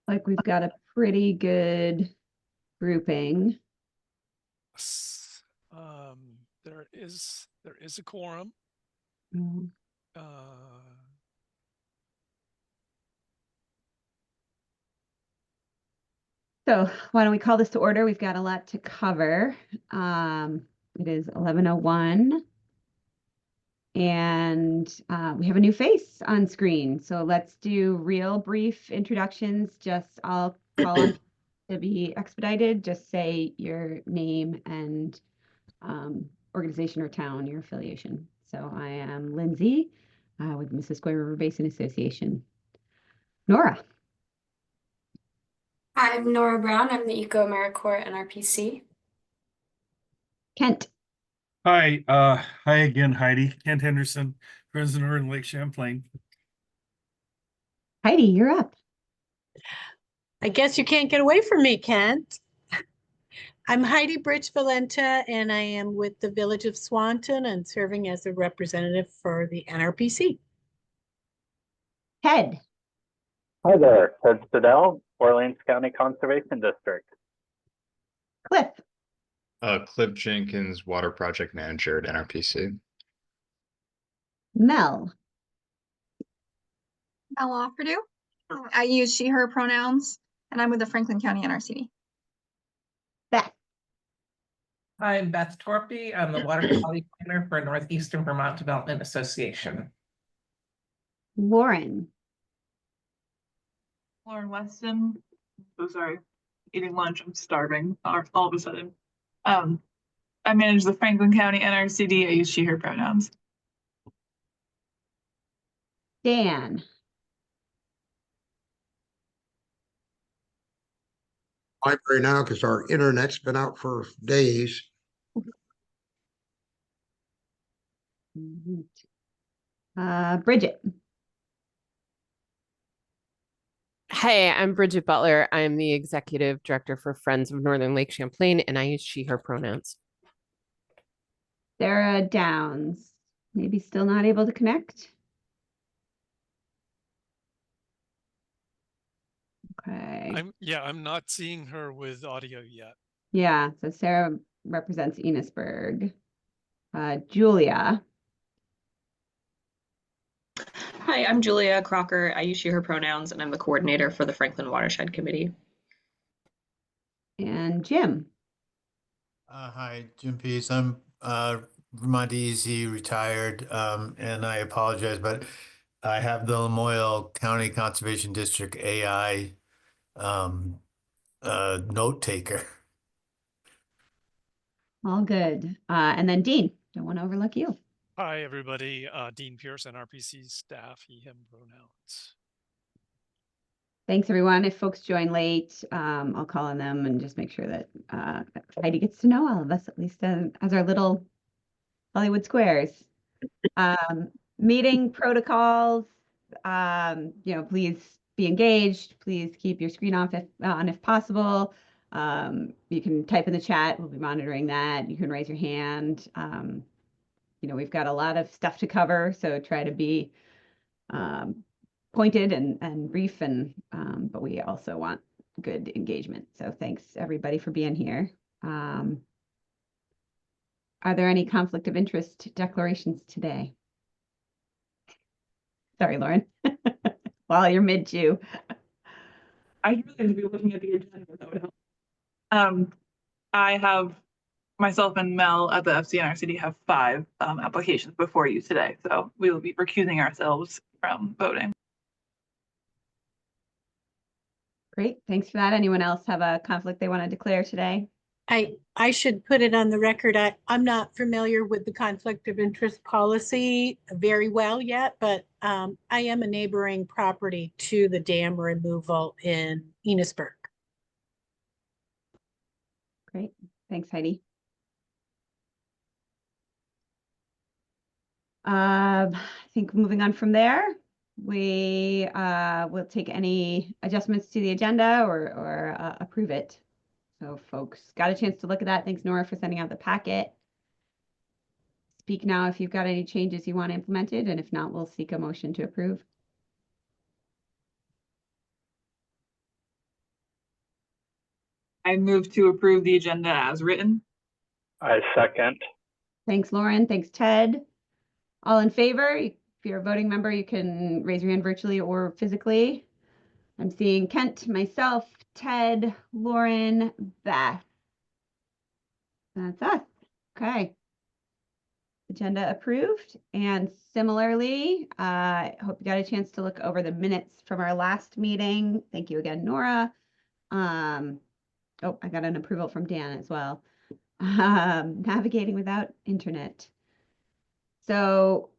like we've got a pretty good grouping. There is a quorum. Mm. So why don't we call this to order? We've got a lot to cover. It is 11:01 and we have a new face on screen. So let's do real brief introductions. Just I'll call on to be expedited. Just say your name and organization or town, your affiliation. So I am Lindsay with Missisquoi River Basin Association. Nora. I'm Nora Brown. I'm the Eco AmeriCorps NRPC. Kent. Hi, hi again, Heidi. Kent Henderson, prisoner in Lake Champlain. Heidi, you're up. I guess you can't get away from me, Kent. I'm Heidi Britch-Valenta, and I am with the Village of Swanton and serving as a representative for the NRPC. Ted. Hi there, Ted Stedell, Orleans County Conservation District. Cliff. Cliff Jenkins, Water Project Manager at NRPC. Mel. Mel Offerdew. I use she, her pronouns, and I'm with the Franklin County NRCD. Beth. I'm Beth Torpy. I'm the Water Quality Planner for Northeastern Vermont Development Association. Lauren. Lauren Weston. So sorry, eating lunch. I'm starving all of a sudden. I manage the Franklin County NRCD. I use she, her pronouns. Dan. Library now because our internet's been out for days. Bridget. Hey, I'm Bridget Butler. I'm the Executive Director for Friends of Northern Lake Champlain, and I use she, her pronouns. Sarah Downs. Maybe still not able to connect. Okay. I'm not seeing her with audio yet. Yeah, so Sarah represents Enosburg. Julia. Hi, I'm Julia Crocker. I use she, her pronouns, and I'm the coordinator for the Franklin Watershed Committee. And Jim. Hi, Jim Pease. I'm Vermont DEC retired, and I apologize, but I have the Lamoille County Conservation District AI note taker. All good. And then Dean, don't want to overlook you. Hi, everybody. Dean Pierce, NRPC staff, he, him pronouns. Thanks, everyone. If folks join late, I'll call on them and just make sure that Heidi gets to know all of us, at least as our little Hollywood squares. Meeting protocols, please be engaged. Please keep your screen off if possible. You can type in the chat. We'll be monitoring that. You can raise your hand. We've got a lot of stuff to cover, so try to be pointed and brief, but we also want good engagement. So thanks everybody for being here. Are there any conflict of interest declarations today? Sorry, Lauren. While you're mid-chew. I really need to be looking at the agenda. That would help. I have myself and Mel at the FCNRCD have 5 applications before you today, so we will be recusing ourselves from voting. Great, thanks for that. Anyone else have a conflict they want to declare today? I should put it on the record. I'm not familiar with the conflict of interest policy very well yet, but I am a neighboring property to the dam removal in Enosburg. Great, thanks, Heidi. I think moving on from there, we will take any adjustments to the agenda or approve it. So folks got a chance to look at that. Thanks, Nora, for sending out the packet. Speak now if you've got any changes you want implemented, and if not, we'll seek a motion to approve. I move to approve the agenda as written. I second. Thanks, Lauren. Thanks, Ted. All in favor? If you're a voting member, you can raise your hand virtually or physically. I'm seeing Kent, myself, Ted, Lauren, Beth. That's us. Okay. Agenda approved. And similarly, I hope you got a chance to look over the minutes from our last meeting. Thank you again, Nora. Oh, I got an approval from Dan as well. Navigating without internet. So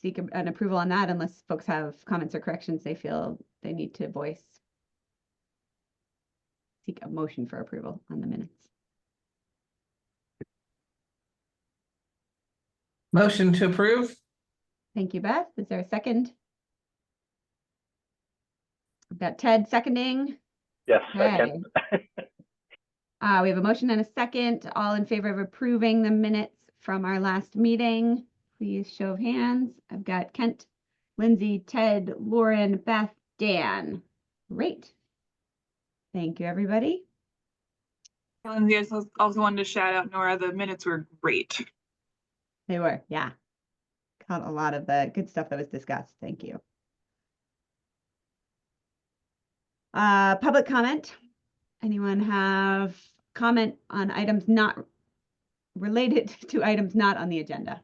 seek an approval on that unless folks have comments or corrections they feel they need to voice. Seek a motion for approval on the minutes. Motion to approve. Thank you, Beth. Is there a second? I've got Ted seconding. Yes, Okay. second. We have a motion and a second. All in favor of approving the minutes from our last meeting, please show of hands. I've got Kent, Lindsay, Ted, Lauren, Beth, Dan. Great. Thank you, everybody. Lindsay, I also wanted to shout out Nora. The minutes were great. They were, yeah. Caught a lot of the good stuff that was discussed. Thank you. Public comment. Anyone have comment on items not related to items not on the agenda?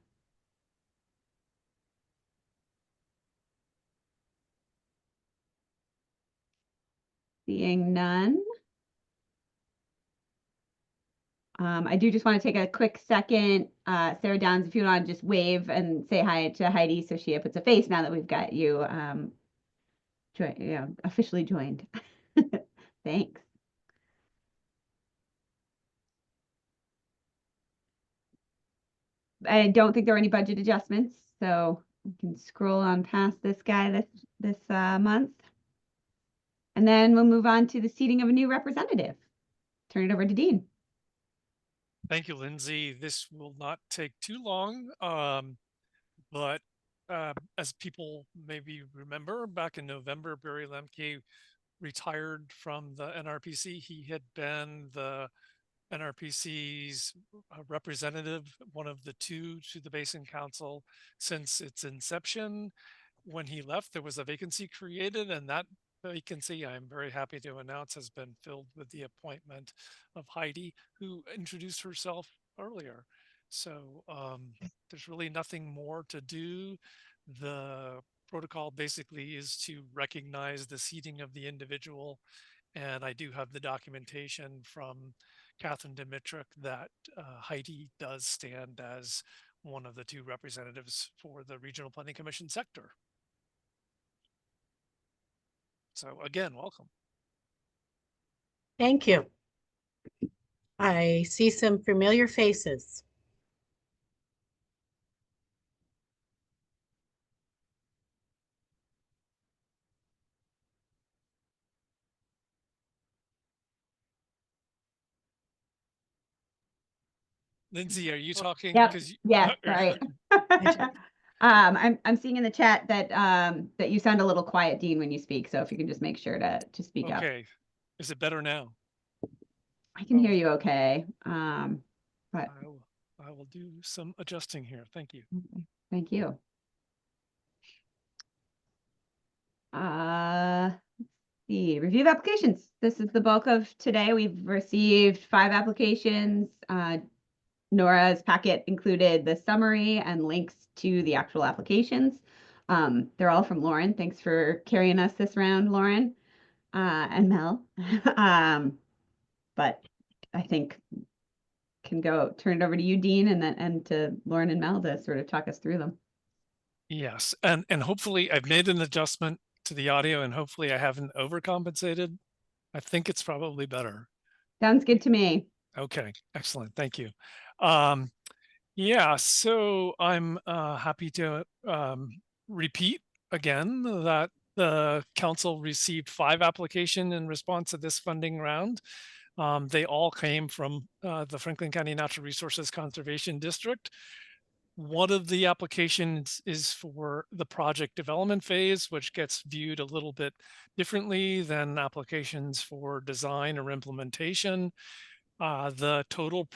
Seeing none. I do just want to take a quick second. Sarah Downs, if you want to just wave and say hi to Heidi so she puts a face now that we've got you officially joined. Thanks. I don't think there are any budget adjustments, so we can scroll on past this guy this month. And then we'll move on to the seating of a new representative. Turn it over to Dean. Thank you, Lindsay. This will not take too long, but as people maybe remember, back in November, Barry Lemke retired from the NRPC. He had been the NRPC's representative, one of the two to the Basin Council since its inception. When he left, there was a vacancy created, and that vacancy, I'm very happy to announce, has been filled with the appointment of Heidi, who introduced herself earlier. So there's really nothing more to do. The protocol basically is to recognize the seating of the individual. And I do have the documentation from Catherine Dimitruk that Heidi does stand as one of the two representatives for the Regional Planning Commission sector. So again, welcome. Thank you. I see some familiar faces. Lindsay, are you talking? Yep. You, yes, sorry. I'm seeing in the chat that that you sound a little quiet, Dean, when you speak. So if you can just make sure to speak up. Okay. Is it better now? I can hear you okay. But I will do some adjusting here. Thank you. Thank you. The review of applications. This is the bulk of today. We've received 5 applications. Nora's packet included the summary and links to the actual applications. They're all from Lauren. Thanks for carrying us this round, Lauren, and Mel. But I think can turn it over to you, Dean, and to Lauren and Mel to sort of talk us through them. Yes, and hopefully I've made an adjustment to the audio, and hopefully I haven't overcompensated. I think it's probably better. Sounds good to me. Okay, excellent. Thank you. Yeah, so I'm happy to repeat again that the council received 5 applications in response to this funding round. They all came from the Franklin County Natural Resources Conservation District. One of the applications is for the project development phase, which gets viewed a little bit differently than applications for design or implementation. The total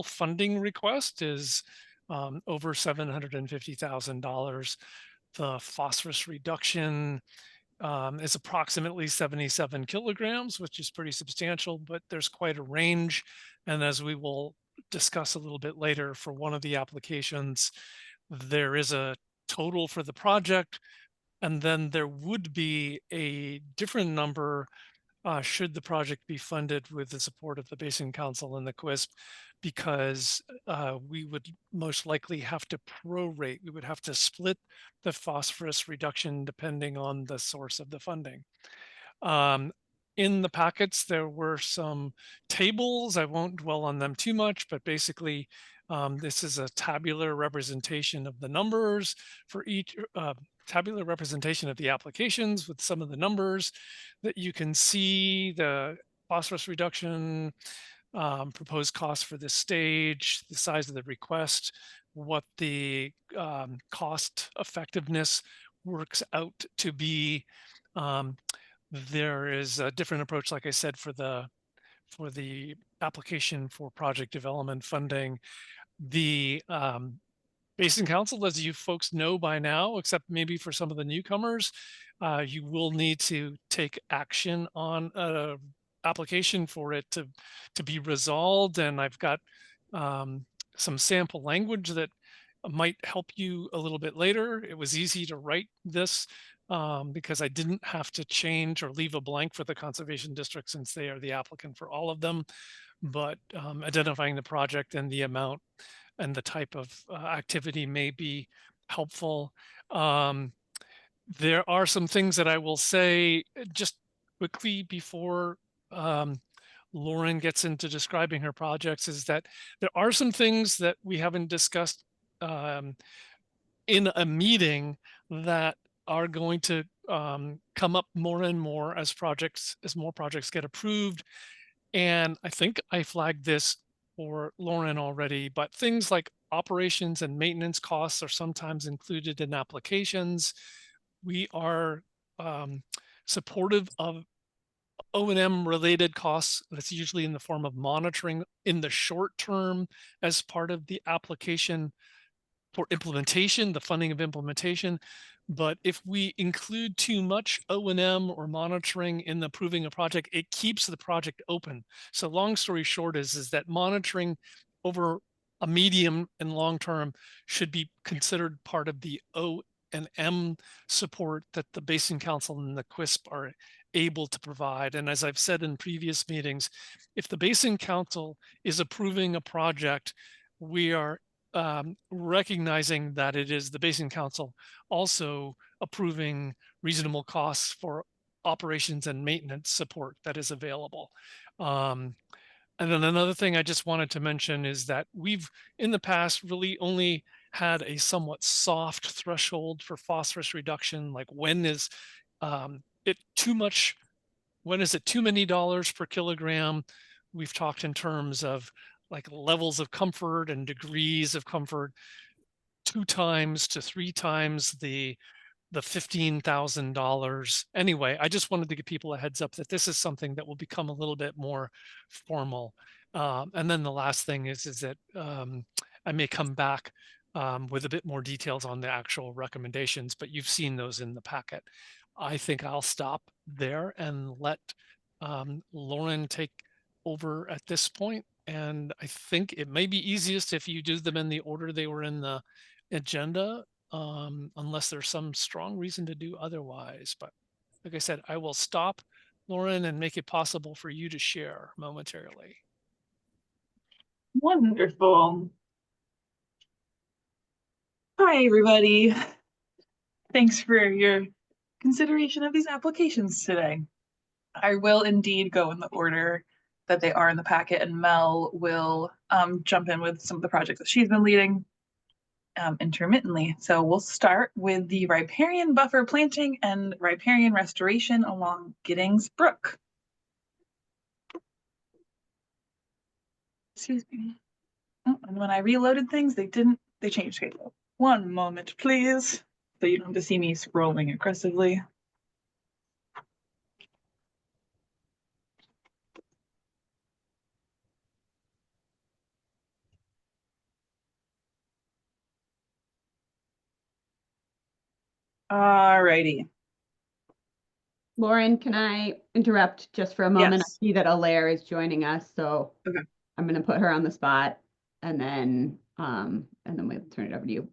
funding request is over $750,000. The phosphorus reduction is approximately 77 kilograms, which is pretty substantial, but there's quite a range. And as we will discuss a little bit later, for one of the applications, there is a total for the project, and then there would be a different number should the project be funded with the support of the Basin Council and the QUISP, because we would most likely have to prorate. We would have to split the phosphorus reduction depending on the source of the funding. In the packets, there were some tables. I won't dwell on them too much, but basically, this is a tabular representation of the numbers for each tabular representation of the applications with some of the numbers that you can see: the phosphorus reduction, proposed cost for this stage, the size of the request, what the cost effectiveness works out to be. There is a different approach, like I said, for the application for project development funding. The Basin Council, as you folks know by now, except maybe for some of the newcomers, you will need to take action on a application for it to be resolved. And I've got some sample language that might help you a little bit later. It was easy to write this because I didn't have to change or leave a blank for the conservation district, since they are the applicant for all of them. But identifying the project and the amount and the type of activity may be helpful. There are some things that I will say just quickly before Lauren gets into describing her projects, is that there are some things that we haven't discussed in a meeting that are going to come up more and more as more projects get approved. And I think I flagged this for Lauren already, but things like operations and maintenance costs are sometimes included in applications. We are supportive of O&M related costs. That's usually in the form of monitoring in the short term as part of the application for implementation, the funding of implementation. But if we include too much O&M or monitoring in approving a project, it keeps the project open. So long story short is that monitoring over a medium and long term should be considered part of the O&M support that the Basin Council and the QUISP are able to provide. And as I've said in previous meetings, if the Basin Council is approving a project, we are recognizing that it is the Basin Council also approving reasonable costs for operations and maintenance support that is available. And then another thing I just wanted to mention is that we've in the past really only had a somewhat soft threshold for phosphorus reduction. Like, when is it too much? When is it too many dollars per kilogram? We've talked in terms of like levels of comfort and degrees of comfort, 2 times to 3 times the $15,000. Anyway, I just wanted to give people a heads up that this is something that will become a little bit more formal. And then the last thing is that I may come back with a bit more details on the actual recommendations, but you've seen those in the packet. I think I'll stop there and let Lauren take over at this point. And I think it may be easiest if you do them in the order they were in the agenda, unless there's some strong reason to do otherwise. But like I said, I will stop, Lauren, and make it possible for you to share momentarily. Wonderful. Hi, everybody. Thanks for your consideration of these applications today. I will indeed go in the order that they are in the packet, and Mel will jump in with some of the projects that she's been leading intermittently. So we'll start with the riparian buffer planting and riparian restoration along Giddings Brook. Excuse me. Oh, And when I reloaded things, they changed. Okay, one moment, please. So you don't have to see me scrolling aggressively. Alrighty. Lauren, can I interrupt just for a moment? Yes. I see that Alaire is joining us, so Okay. I'm gonna put her on the spot and then we'll turn it over to you.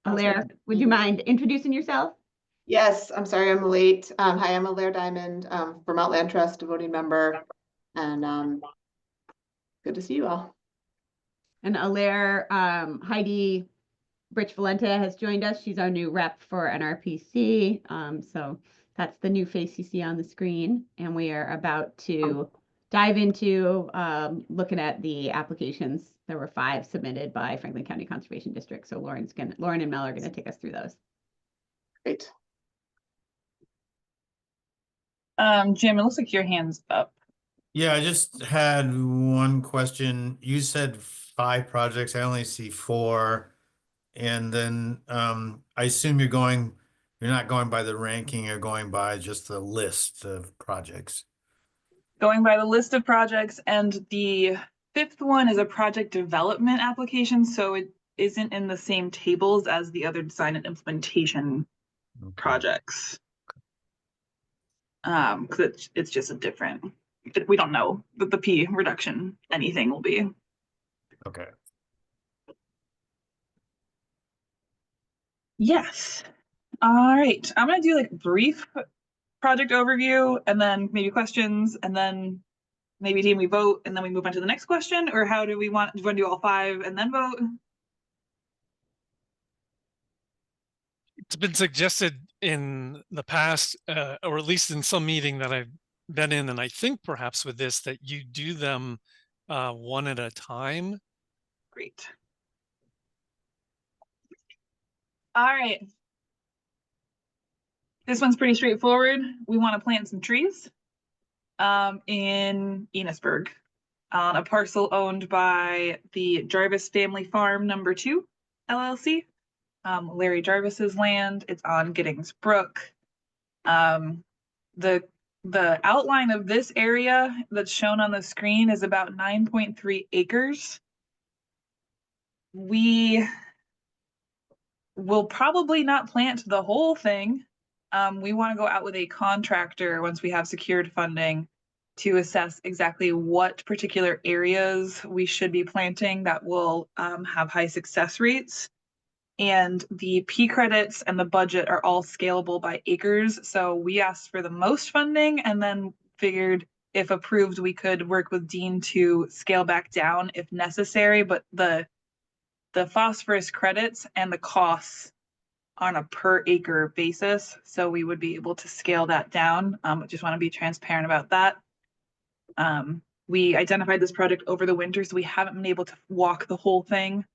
Alaire, would you mind introducing yourself? Yes, I'm sorry I'm late. Hi, I'm Alaire Diamond, Vermont Land Trust, a voting member, and good to see you all. And Alaire, Heidi Britch-Valenta has joined us. She's our new rep for NRPC. So that's the new face you see on the screen. And we are about to dive into looking at the applications. There were 5 submitted by Franklin County Conservation District. So Lauren and Mel are going to take us through those. Great. Jim, it looks like your hand's up. Yeah, I just had one question. You said 5 projects. I only see 4. And then I assume you're not going by the ranking, you're going by just the list of projects. Going by the list of projects, and the 5th one is a project development application, so it isn't in the same tables as the other design and implementation projects. Because it's just a different, we don't know what the P reduction anything will be. Okay. Yes. All right. I'm gonna do like brief project overview and then maybe questions, and then maybe team we vote and then we move on to the next question, or how do we want to do all 5 and then vote? It's been suggested in the past, or at least in some meeting that I've been in, and I think perhaps with this, that you do them one at a time. Great. All right. This one's pretty straightforward. We want to plant some trees in Enosburg on a parcel owned by the Jarvis Family Farm No. 2 LLC. Larry Jarvis's land. It's on Giddings Brook. The outline of this area that's shown on the screen is about 9.3 acres. We will probably not plant the whole thing. We want to go out with a contractor once we have secured funding to assess exactly what particular areas we should be planting that will have high success rates. And the P credits and the budget are all scalable by acres. So we asked for the most funding and then figured if approved, we could work with Dean to scale back down if necessary. But the phosphorus credits and the costs on a per acre basis. So we would be able to scale that down. I just want to be transparent about that. We identified this project over the winter, so we haven't been able to walk the whole thing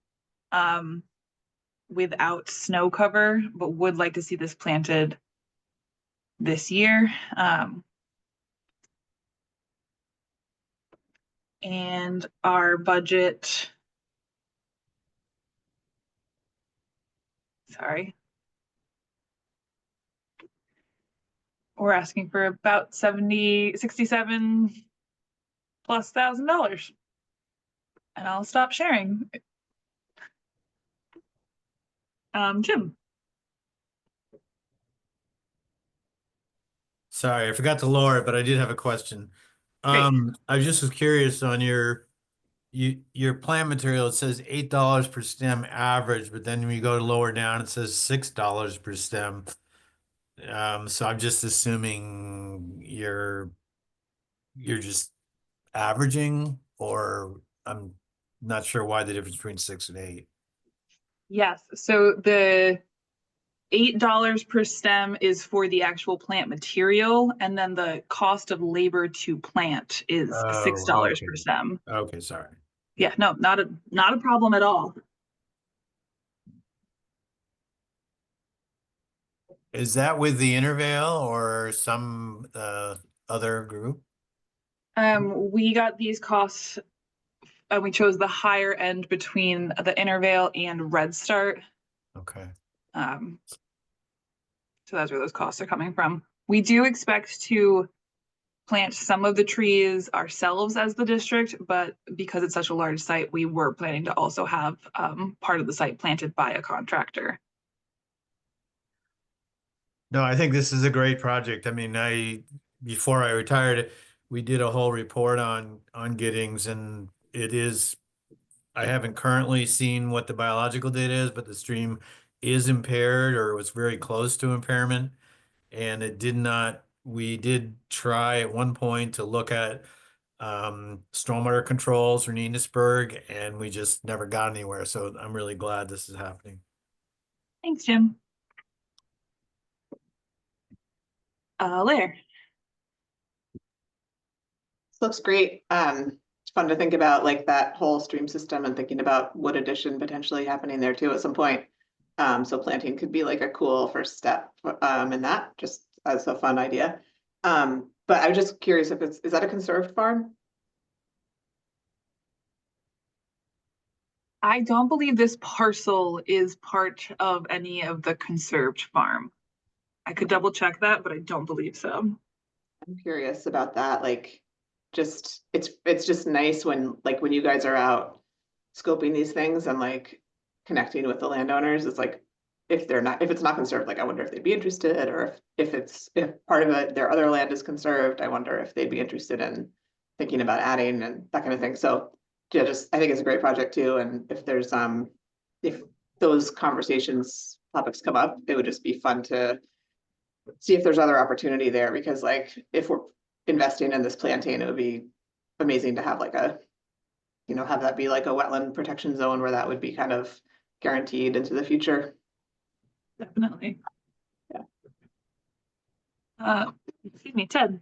without snow cover, but would like to see this planted this year. And our budget, we're asking for about $67,000+ and I'll stop sharing. Jim. Sorry, I forgot to lower it, but I did have a question. I just was curious on your plant material. It says $8 per stem average, but then when you go to lower down, it says $6 per stem. So I'm just assuming you're just averaging, or I'm not sure why the difference between 6 and 8. Yes, so the $8 per stem is for the actual plant material, and then the cost of labor to plant is $6 per stem. Okay, sorry. Yeah, no, not a problem at all. Is that with the Intervale or some other group? We got these costs we chose the higher end between the Intervale and Red Start. Okay. So that's where those costs are coming from. We do expect to plant some of the trees ourselves as the district, but because it's such a large site, we were planning to also have part of the site planted by a contractor. No, I think this is a great project. I mean, before I retired, we did a whole report on Giddings, and it is, I haven't currently seen what the biological data is, but the stream is impaired or was very close to impairment. And we did try at one point to look at stormwater controls for Enosburg, and we just never got anywhere. So I'm really glad this is happening. Thanks, Jim. Lair. This looks great. It's fun to think about like that whole stream system and thinking about wood addition potentially happening there too at some point. So planting could be like a cool first step in that, just as a fun idea. But I was just curious if is that a conserved farm? I don't believe this parcel is part of any of the conserved farm. I could double check that, but I don't believe so. I'm curious about that. Like, just it's just nice when you guys are out scoping these things and like connecting with the landowners. It's like if it's not conserved, like I wonder if they'd be interested, or if part of it their other land is conserved, I wonder if they'd be interested in thinking about adding and that kind of thing. So yeah, I think it's a great project too. And if there's if those topics come up, it would just be fun to see if there's other opportunity there, because like if we're investing in this planting, it would be amazing to have like have that be like a wetland protection zone where that would be kind of guaranteed into the future. Definitely. Yeah. Excuse me, Ted.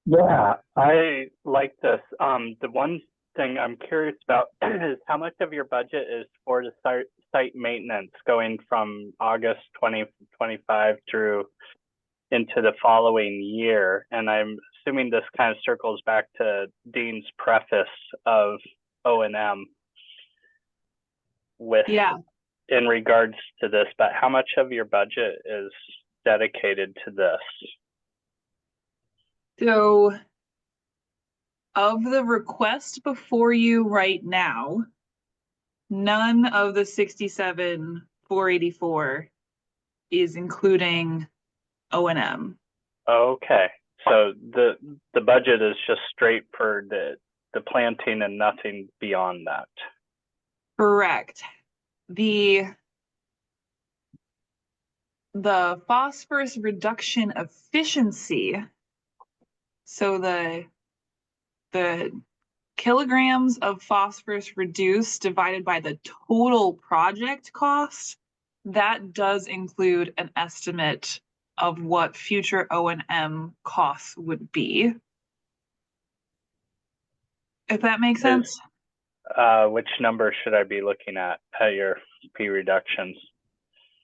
Yeah, I like this. The one thing I'm curious about is how much of your budget is for the site maintenance going from August 2025 through into the following year. And I'm assuming this kind of circles back to Dean's preface of O&M in regards to this, but how much of your budget is dedicated to this? So of the request before you right now, none of the 67,484 is including O&M. Okay, so the budget is just straight for the planting and nothing beyond that. Correct. The phosphorus reduction efficiency, so the kilograms of phosphorus reduced divided by the total project cost, that does include an estimate of what future O&M costs would be. If that makes sense. Which number should I be looking at your P reductions?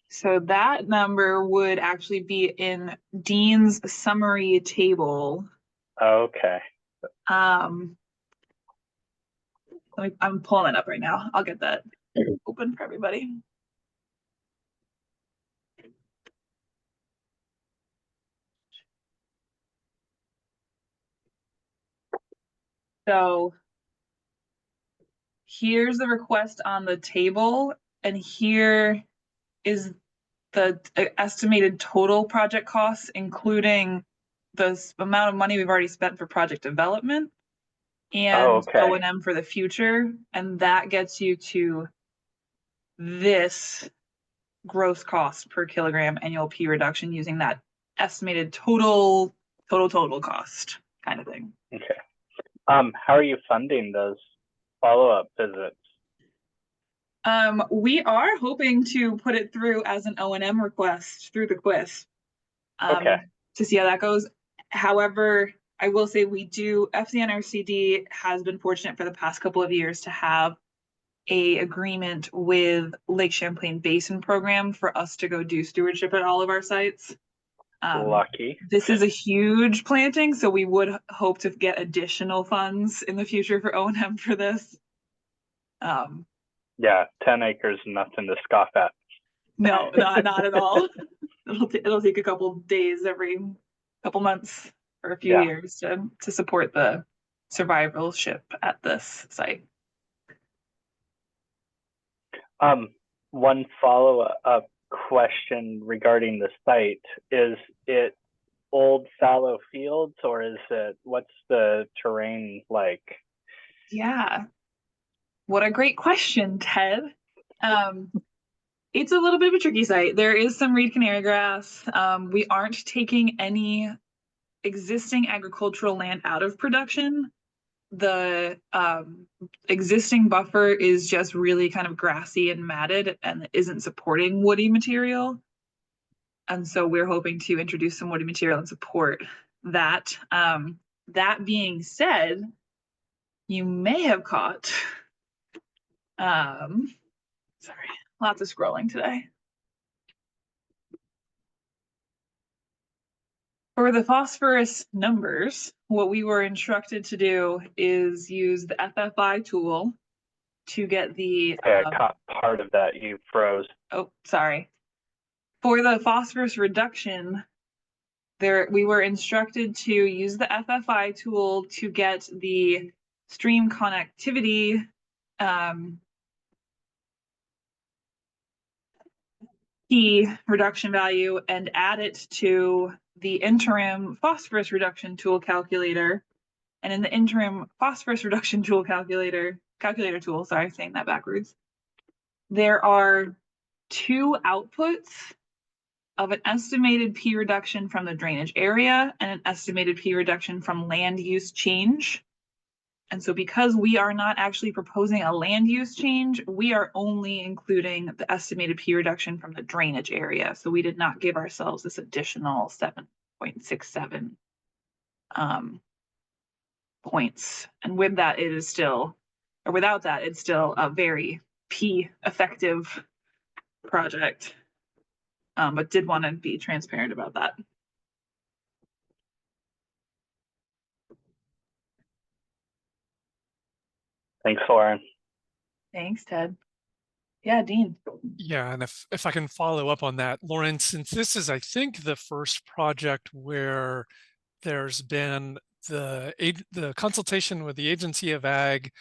So that number would actually be in Dean's summary table. Okay. I'm pulling it up right now. I'll get that open for everybody. So here's the request on the table, and here is the estimated total project costs, including the amount of money we've already spent for project development and O&M for the future. And that gets you to this gross cost per kilogram annual P reduction using that estimated total cost kind of thing. Okay. How are you funding those follow-up visits? We are hoping to put it through as an O&M request through the quiz to see how that goes. However, I will say FCNRCD has been fortunate for the past couple of years to have a agreement with Lake Champlain Basin program for us to go do stewardship at all of our sites. Lucky. This is a huge planting, so we would hope to get additional funds in the future for O&M for this. Yeah, 10 acres, nothing to scoff at. No, not at all. It'll take a couple days every couple months for a few Yeah. years to support the survivalship at this site. One follow-up question regarding the site. Is it old fallow fields, or what's the terrain like? Yeah. What a great question, Ted. It's a little bit of a tricky site. There is some reed canary grass. We aren't taking any existing agricultural land out of production. The existing buffer is just really kind of grassy and matted and isn't supporting woody material. And so we're hoping to introduce some woody material and support that. That being said, you may have caught, sorry, lots of scrolling today. For the phosphorus numbers, what we were instructed to do is use the FFI tool to get the Okay, I caught part of that. You froze. Oh, sorry. For the phosphorus reduction, we were instructed to use the FFI tool to get the stream connectivity key reduction value and add it to the interim phosphorus reduction tool calculator. And in the interim phosphorus reduction tool calculator tool, sorry, saying that backwards, there are two outputs of an estimated P reduction from the drainage area and an estimated P reduction from land use change. And so because we are not actually proposing a land use change, we are only including the estimated P reduction from the drainage area. So we did not give ourselves this additional 7.67 points. And with that, it is still, or without that, it's still a very P effective project. But did want to be transparent about that. Thanks, Lauren. Thanks, Ted. Yeah, Dean. Yeah, and if I can follow up on that, Lauren, since this is, I think, the first project where there's been the consultation with the Agency of Ag,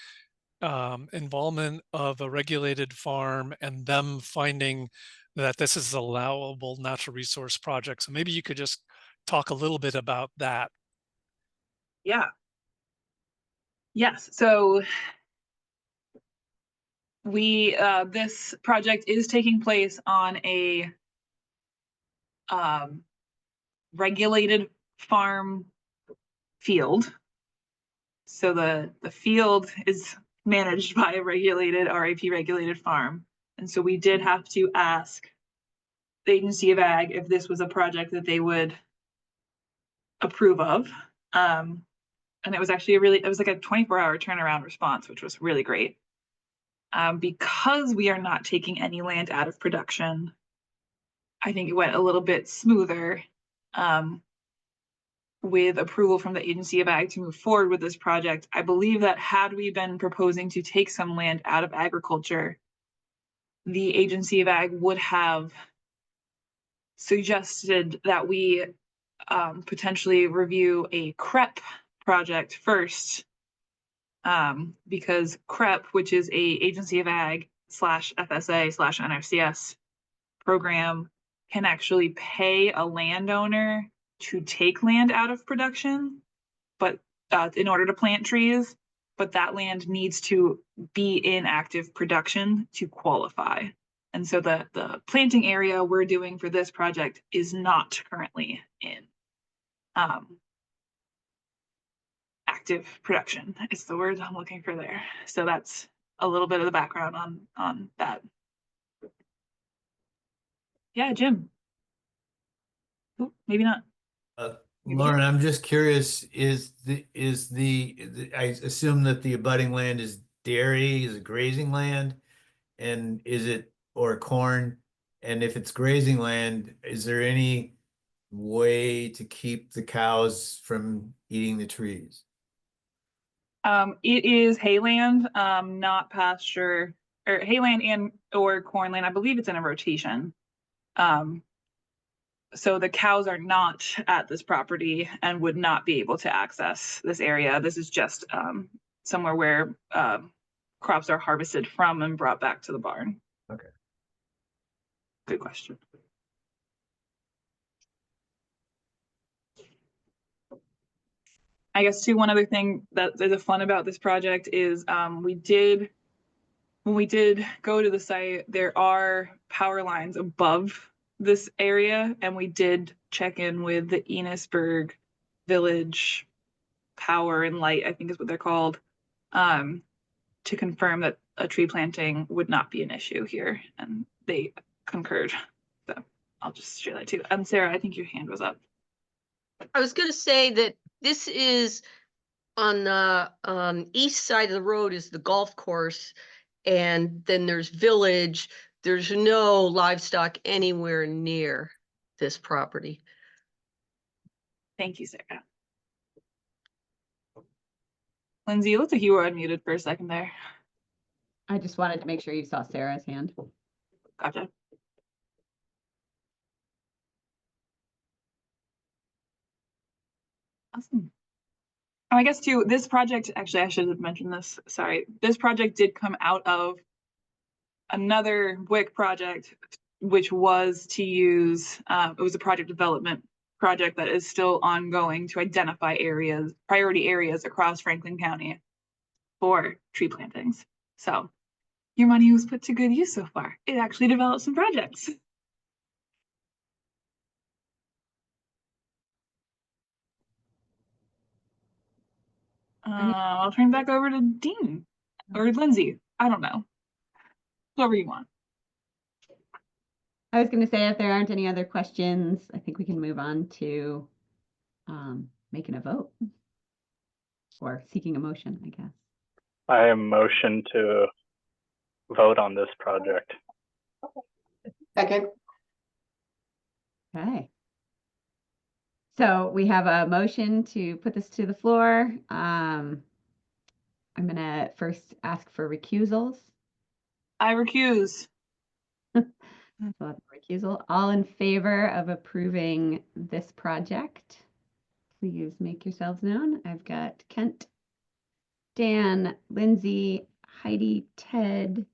involvement of a regulated farm, and them finding that this is allowable natural resource project. So maybe you could just talk a little bit about that. Yeah. Yes. So this project is taking place on a regulated farm field. So the field is managed by a regulated RAP regulated farm. And so we did have to ask the Agency of Ag if this was a project that they would approve of. And it was actually it was like a 24-hour turnaround response, which was really great. Because we are not taking any land out of production, I think it went a little bit smoother with approval from the Agency of Ag to move forward with this project. I believe that had we been proposing to take some land out of agriculture, the Agency of Ag would have suggested that we potentially review a CREP project first, because CREP, which is a Agency of Ag /FSA/NRCS program, can actually pay a landowner to take land out of production, but in order to plant trees, but that land needs to be in active production to qualify. And so the planting area we're doing for this project is not currently in active production. It's the word I'm looking for there. So that's a little bit of the background on that. Yeah, Jim. Ooh, maybe not. Lauren, I'm just curious, I assume that the abutting land is dairy, is it grazing land? And is it, or corn? And if it's grazing land, is there any way to keep the cows from eating the trees? It is hayland, not pasture, or hayland and or cornland. I believe it's in a rotation. So the cows are not at this property and would not be able to access this area. This is just somewhere where crops are harvested from and brought back to the barn. Okay. Good question. I guess too, one other thing that is fun about this project is when we did go to the site, there are power lines above this area, and we did check in with the Enosburg Village Power and Light, I think is what they're called, to confirm that a tree planting would not be an issue here, and they concurred. So I'll just share that too. Sarah, I think your hand was up. I was going to say that this is on the east side of the road is the golf course, and then there's village. There's no livestock anywhere near this property. Thank you, Sarah. Lindsay, it looks like you were unmuted for a second there. I just wanted to make sure you saw Sarah's hand. Gotcha. Awesome. I guess too, this project, actually, I should have mentioned this. Sorry. This project did come out of another WIC project, which was to use, it was a project development project that is still ongoing to identify areas, priority areas across Franklin County for tree plantings. So your money was put to good use so far. It actually developed some projects. I'll turn back over to Dean or Lindsay. I don't know. Whoever you want. I was going to say, if there aren't any other questions, I think we can move on to making a vote or seeking a motion, I guess. I motion to vote on this project. Second. Okay. So we have a motion to put this to the floor. I'm going to first ask for recusals. I recuse. So recusal. All in favor of approving this project, please make yourselves known. I've got Kent, Dan, Lindsay, Heidi, Ted,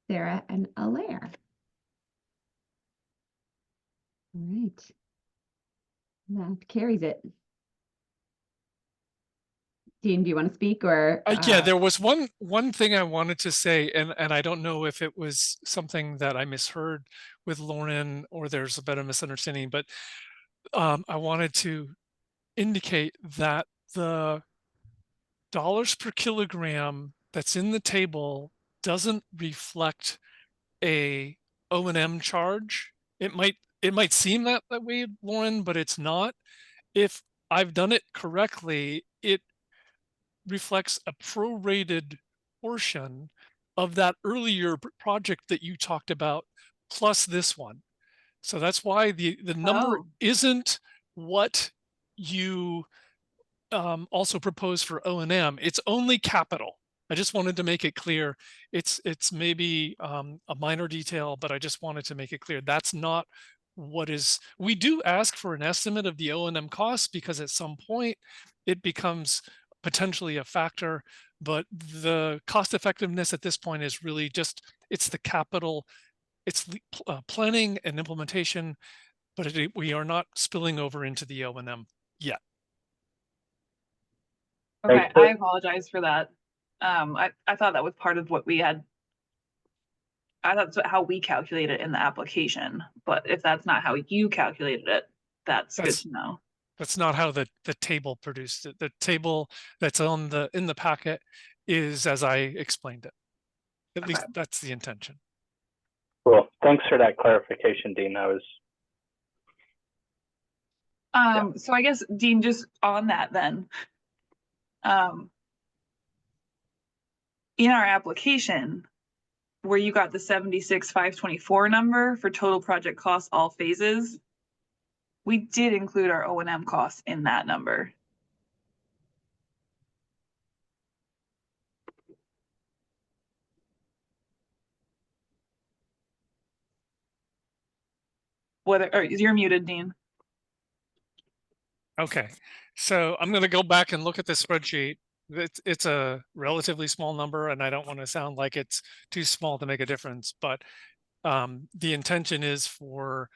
Sarah, and Alaire. All right. That carries it. Dean, do you want to speak or? Yeah, there was one thing I wanted to say, and I don't know if it was something that I misheard with Lauren or there's a better misunderstanding, but I wanted to indicate that the dollars per kilogram that's in the table doesn't reflect a O&M charge. It might seem that way, Lauren, but it's not. If I've done it correctly, it reflects a prorated portion of that earlier project that you talked about, plus this one. So that's why the number isn't what you also propose for O&M. It's only capital. I just wanted to make it clear. It's maybe a minor detail, but I just wanted to make it clear. That's not what is. We do ask for an estimate of the O&M costs because at some point it becomes potentially a factor, but the cost effectiveness at this point is really just, it's the capital, it's planning and implementation, but we are not spilling over into the O&M yet. Okay, I apologize for that. I thought that was part of what we had. I thought that's how we calculated it in the application, but if that's not how you calculated it, that's good to know. That's not how the table produced it. The table that's in the packet is as I explained it. At least that's the intention. Cool. Thanks for that clarification, Dean. I was. So I guess Dean, just on that then, in our application, where you got the 76,524 number for total project costs, all phases, we did include our O&M costs in that number. Or you're muted, Dean. Okay, so I'm going to go back and look at the spreadsheet. It's a relatively small number, and I don't want to sound like it's too small to make a difference, but the intention is for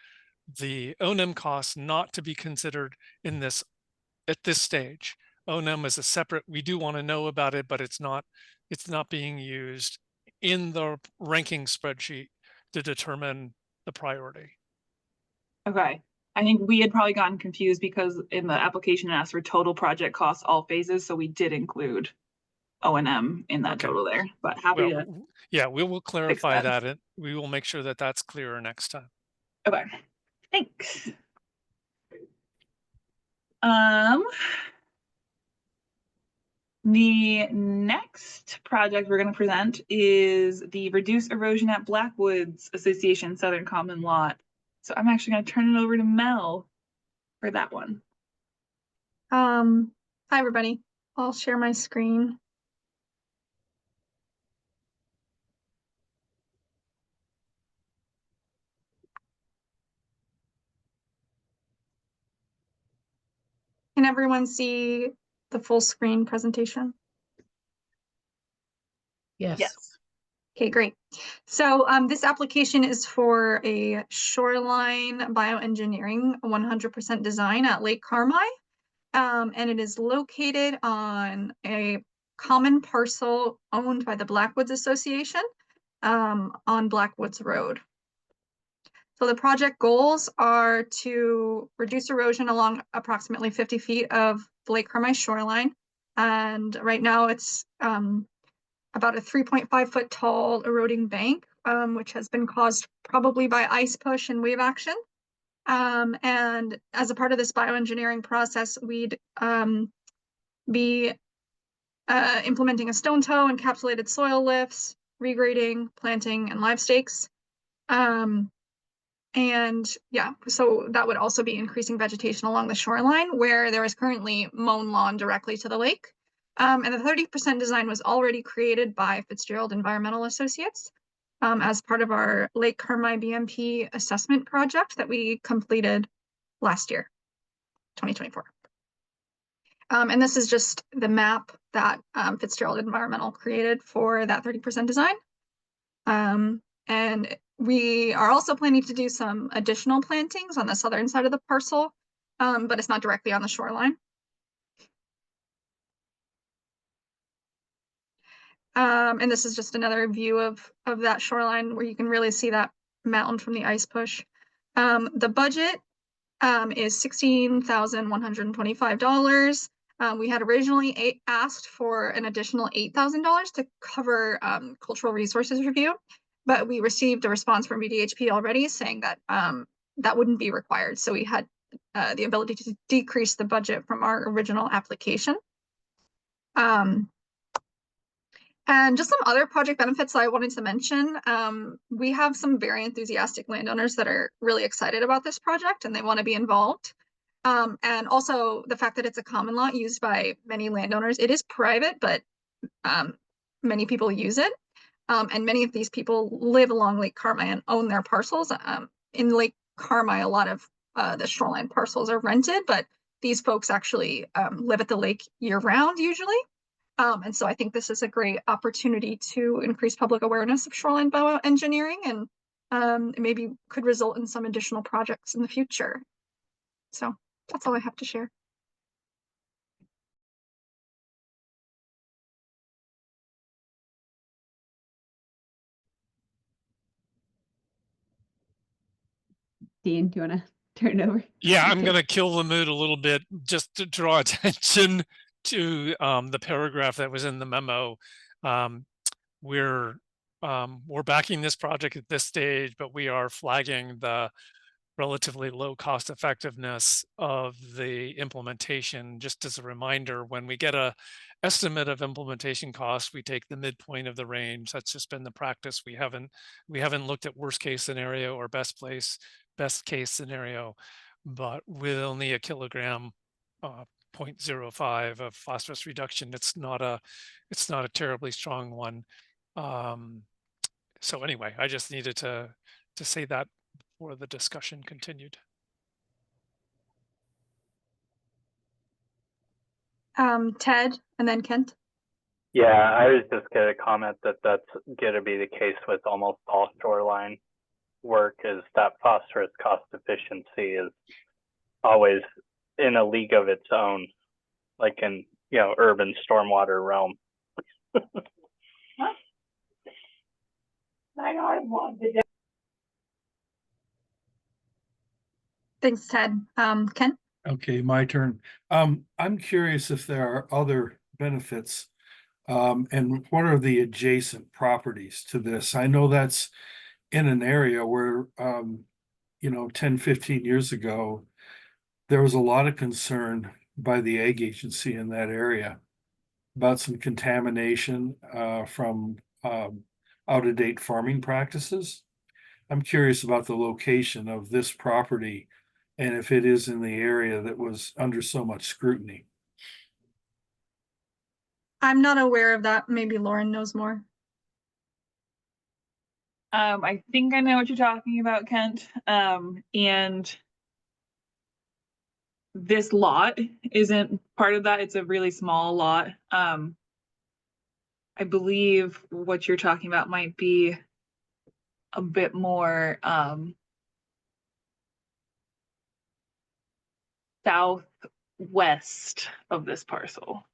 the O&M costs not to be considered in this at this stage. O&M is a separate, we do want to know about it, but it's not being used in the ranking spreadsheet to determine the priority. Okay. I think we had probably gotten confused because in the application it asked for total project costs, all phases. So we did include O&M in that total there, but happy to. Yeah, we will clarify that and we will make sure that that's clearer next time. Okay, thanks. The next project we're going to present is the Reduce Erosion at Blackwoods Association Southern Common Lot. So I'm actually going to turn it over to Mel for that one. Hi everybody. I'll share my screen. Can everyone see the full screen presentation? Yes. Okay, great. So this application is for a shoreline bioengineering 100% design at Lake Carmi. And it is located on a common parcel owned by the Blackwoods Association on Blackwoods Road. So the project goals are to reduce erosion along approximately 50 feet of the Lake Carmi shoreline. And right now it's about a 3.5 foot tall eroding bank, which has been caused probably by ice push and wave action. And as a part of this bioengineering process, we'd be implementing a stone toe, encapsulated soil lifts, regrading, planting, and live stakes. And yeah, so that would also be increasing vegetation along the shoreline where there is currently mown lawn directly to the lake. And the 30% design was already created by Fitzgerald Environmental Associates as part of our Lake Carmi BMP assessment project that we completed last year, 2024. And this is just the map that Fitzgerald Environmental created for that 30% design. And we are also planning to do some additional plantings on the southern side of the parcel, but it's not directly on the shoreline. And this is just another view of that shoreline where you can really see that mountain from the ice push. The budget is $16,125. We had originally asked for an additional $8,000 to cover cultural resources review, but we received a response from VDHP already saying that that wouldn't be required. So we had the ability to decrease the budget from our original application. And just some other project benefits I wanted to mention. We have some very enthusiastic landowners that are really excited about this project and they want to be involved. And also the fact that it's a common lot used by many landowners. It is private, but many people use it. And many of these people live along Lake Carmi and own their parcels. In Lake Carmi, a lot of the shoreline parcels are rented, but these folks actually live at the lake year round usually. And so I think this is a great opportunity to increase public awareness of shoreline bioengineering and maybe could result in some additional projects in the future. So that's all I have to share. Dean, do you want to turn it over? Yeah, I'm going to kill the mood a little bit just to draw attention to the paragraph that was in the memo. We're backing this project at this stage, but we are flagging the relatively low cost effectiveness of the implementation. Just as a reminder, when we get a estimate of implementation costs, we take the midpoint of the range. That's just been the practice. We haven't looked at worst case scenario or best case scenario. but with only a kilogram, 0.05 of phosphorus reduction, it's not a terribly strong one. So anyway, I just needed to say that before the discussion continued. Ted, and then Kent. Yeah, I was just gonna comment that that's gonna be the case with almost all shoreline work, is that phosphorus cost efficiency is always in a league of its own, like in, you know, urban stormwater realm. Thanks, Ted. Kent. Okay, my turn. I'm curious if there are other benefits. And what are the adjacent properties to this? I know that's in an area where, 10, 15 years ago, there was a lot of concern by the ag agency in that area about some contamination from out-of-date farming practices. I'm curious about the location of this property and if it is in the area that was under so much scrutiny. I'm not aware of that. Maybe Lauren knows more. I think I know what you're talking about, Kent. And this lot isn't part of that. It's a really small lot. I believe what you're talking about might be a bit more southwest of this parcel.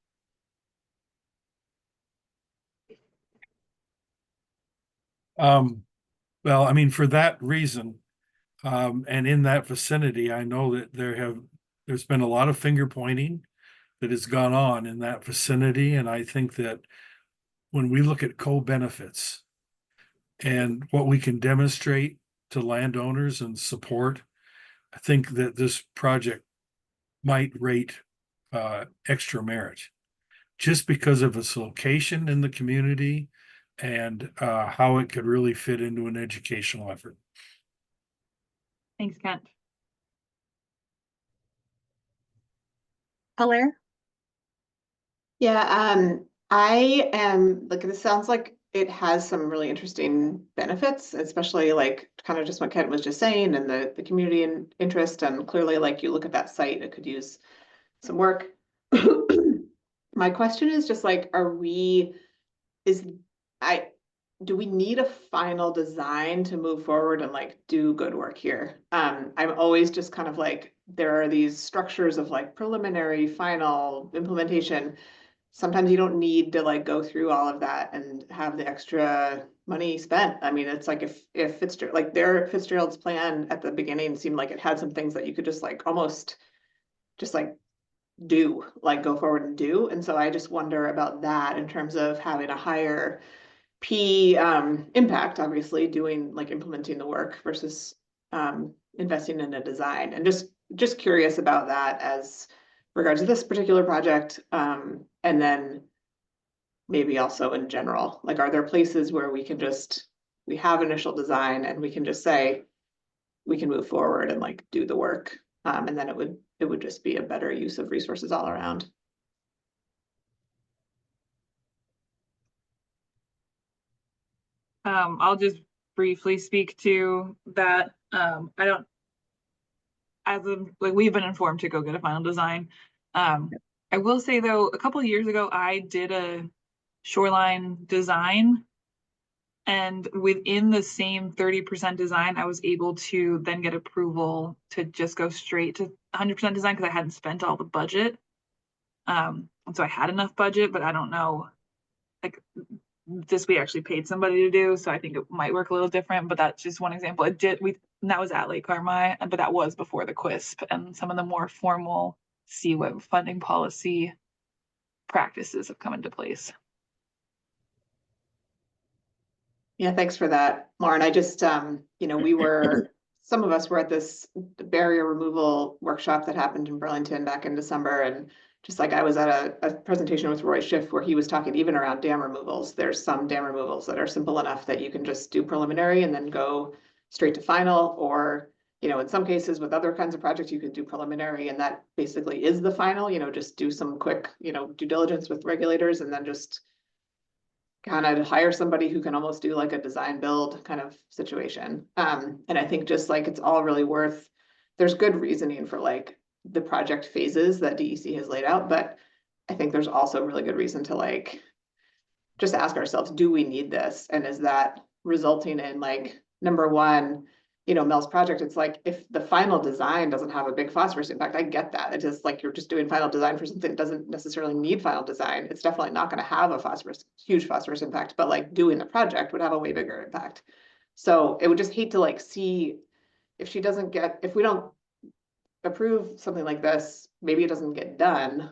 Well, I mean, for that reason, and in that vicinity, I know that there's been a lot of finger pointing that has gone on in that vicinity. And I think that when we look at co-benefits and what we can demonstrate to landowners and support, I think that this project might rate extra merit just because of its location in the community and how it could really fit into an educational effort. Thanks, Kent. Hilaire? Yeah, I am like, this sounds like it has some really interesting benefits, especially like kind of just what Kent was just saying, and the community and interest, and clearly like you look at that site, it could use some work. My question is just like, do we need a final design to move forward and like do good work here? I'm always just kind of like, there are these structures of like preliminary, final implementation. Sometimes you don't need to like go through all of that and have the extra money spent. I mean, it's like if Fitzgerald, like their Fitzgerald's plan at the beginning seemed like it had some things that you could just like almost just like do, like go forward and do. And so I just wonder about that in terms of having a higher P impact, obviously doing like implementing the work versus investing in a design, and just curious about that as regards to this particular project. And then maybe also in general, like, are there places where we have initial design and we can just say, we can move forward and like do the work. And then it would just be a better use of resources all around. I'll just briefly speak to that. We've been informed to go get a final design. I will say though, a couple of years ago, I did a shoreline design, and within the same 30% design, I was able to then get approval to just go straight to 100% design because I hadn't spent all the budget. And so I had enough budget, but I don't know, like, this we actually paid somebody to do, so I think it might work a little different, but that's just one example. That was at Lake Carmi, but that was before the QUISP and some of the more formal CWIB funding policy practices have come into place. Yeah, thanks for that, Lauren. I just, some of us were at this barrier removal workshop that happened in Burlington back in December, and just like I was at a presentation with Roy Schiff where he was talking even around dam removals. There's some dam removals that are simple enough that you can just do preliminary and then go straight to final, or You know, in some cases with other kinds of projects, you could do preliminary and that basically is the final, you know, just do some quick, you know, due diligence with regulators and then just kind of hire somebody who can almost do like a design build kind of situation. And I think just like it's all really worth, there's good reasoning for like the project phases that DEC has laid out, but I think there's also really good reason to like just ask ourselves, do we need this? And is that resulting in like, number one, you know, Mel's project, it's like if the final design doesn't have a big phosphorus impact, I get that. It's just like you're just doing final design for something that doesn't necessarily need final design. It's definitely not going to have a huge phosphorus impact, but like doing the project would have a way bigger impact. So it would just hate to like see if she doesn't get, if we don't approve something like this, maybe it doesn't get done.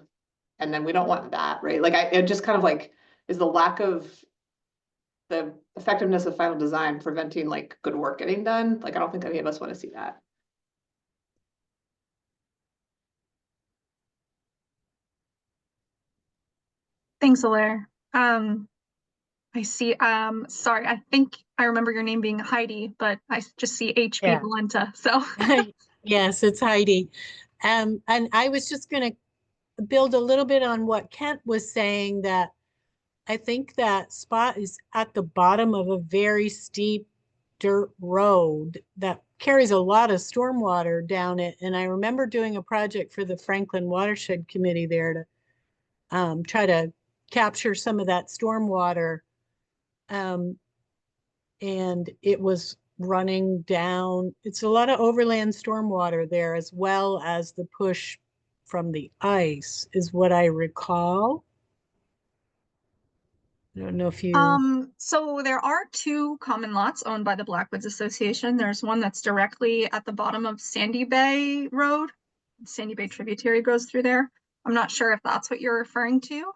And then we don't want that, right? Like it just kind of like is the lack of the effectiveness of final design preventing like good work getting done. Like, I don't think any of us want to see that. Thanks, Alaire. I see, sorry, I think I remember your name being Heidi, but I just see HB Yeah. Valenta, so. Yes, it's Heidi. And I was just going to build a little bit on what Kent was saying, that I think that spot is at the bottom of a very steep dirt road that carries a lot of stormwater down it. And I remember doing a project for the Franklin Watershed Committee there to try to capture some of that stormwater. And it was running down. It's a lot of overland stormwater there, as well as the push from the ice, is what I recall. I don't know if you. So there are two common lots owned by the Blackwoods Association. There's one that's directly at the bottom of Sandy Bay Road. Sandy Bay tributary goes through there. I'm not sure if that's what you're referring to.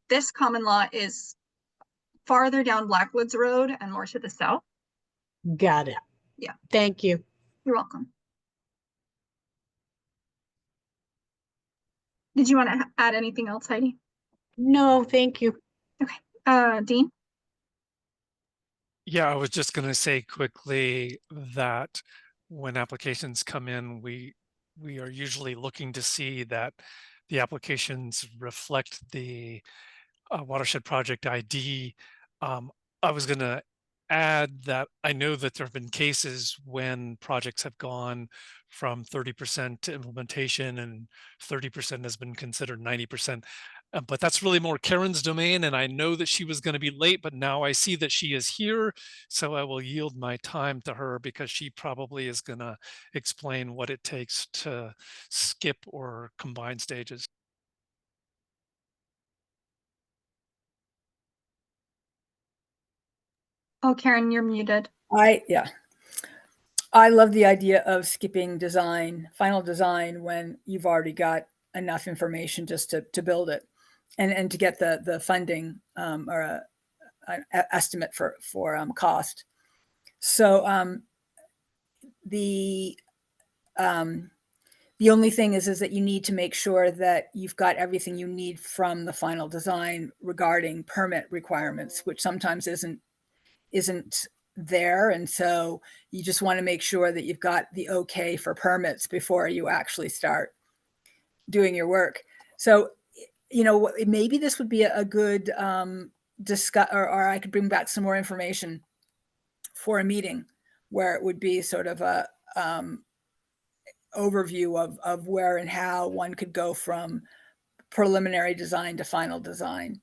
This common lot is farther down Blackwoods Road and more to the south. Got it. Yeah. Thank you. You're welcome. Did you want to add anything else, Heidi? No, thank you. Okay. Dean? Yeah, I was just going to say quickly that when applications come in, we are usually looking to see that the applications reflect the watershed project ID. I was going to add that I know that there have been cases when projects have gone from 30% to implementation and 30% has been considered 90%. But that's really more Karen's domain, and I know that she was going to be late, but now I see that she is here, so I will yield my time to her because she probably is going to explain what it takes to skip or combine stages. Oh, Karen, you're muted. Yeah. I love the idea of skipping design, final design, when you've already got enough information just to build it and to get the funding or an estimate for cost. So the only thing is that you need to make sure that you've got everything you need from the final design regarding permit requirements, which sometimes isn't there. And so you just want to make sure that you've got the okay for permits before you actually start doing your work. So, you know, maybe this would be a good discuss, or I could bring back some more information for a meeting where it would be sort of a overview of where and how one could go from preliminary design to final design.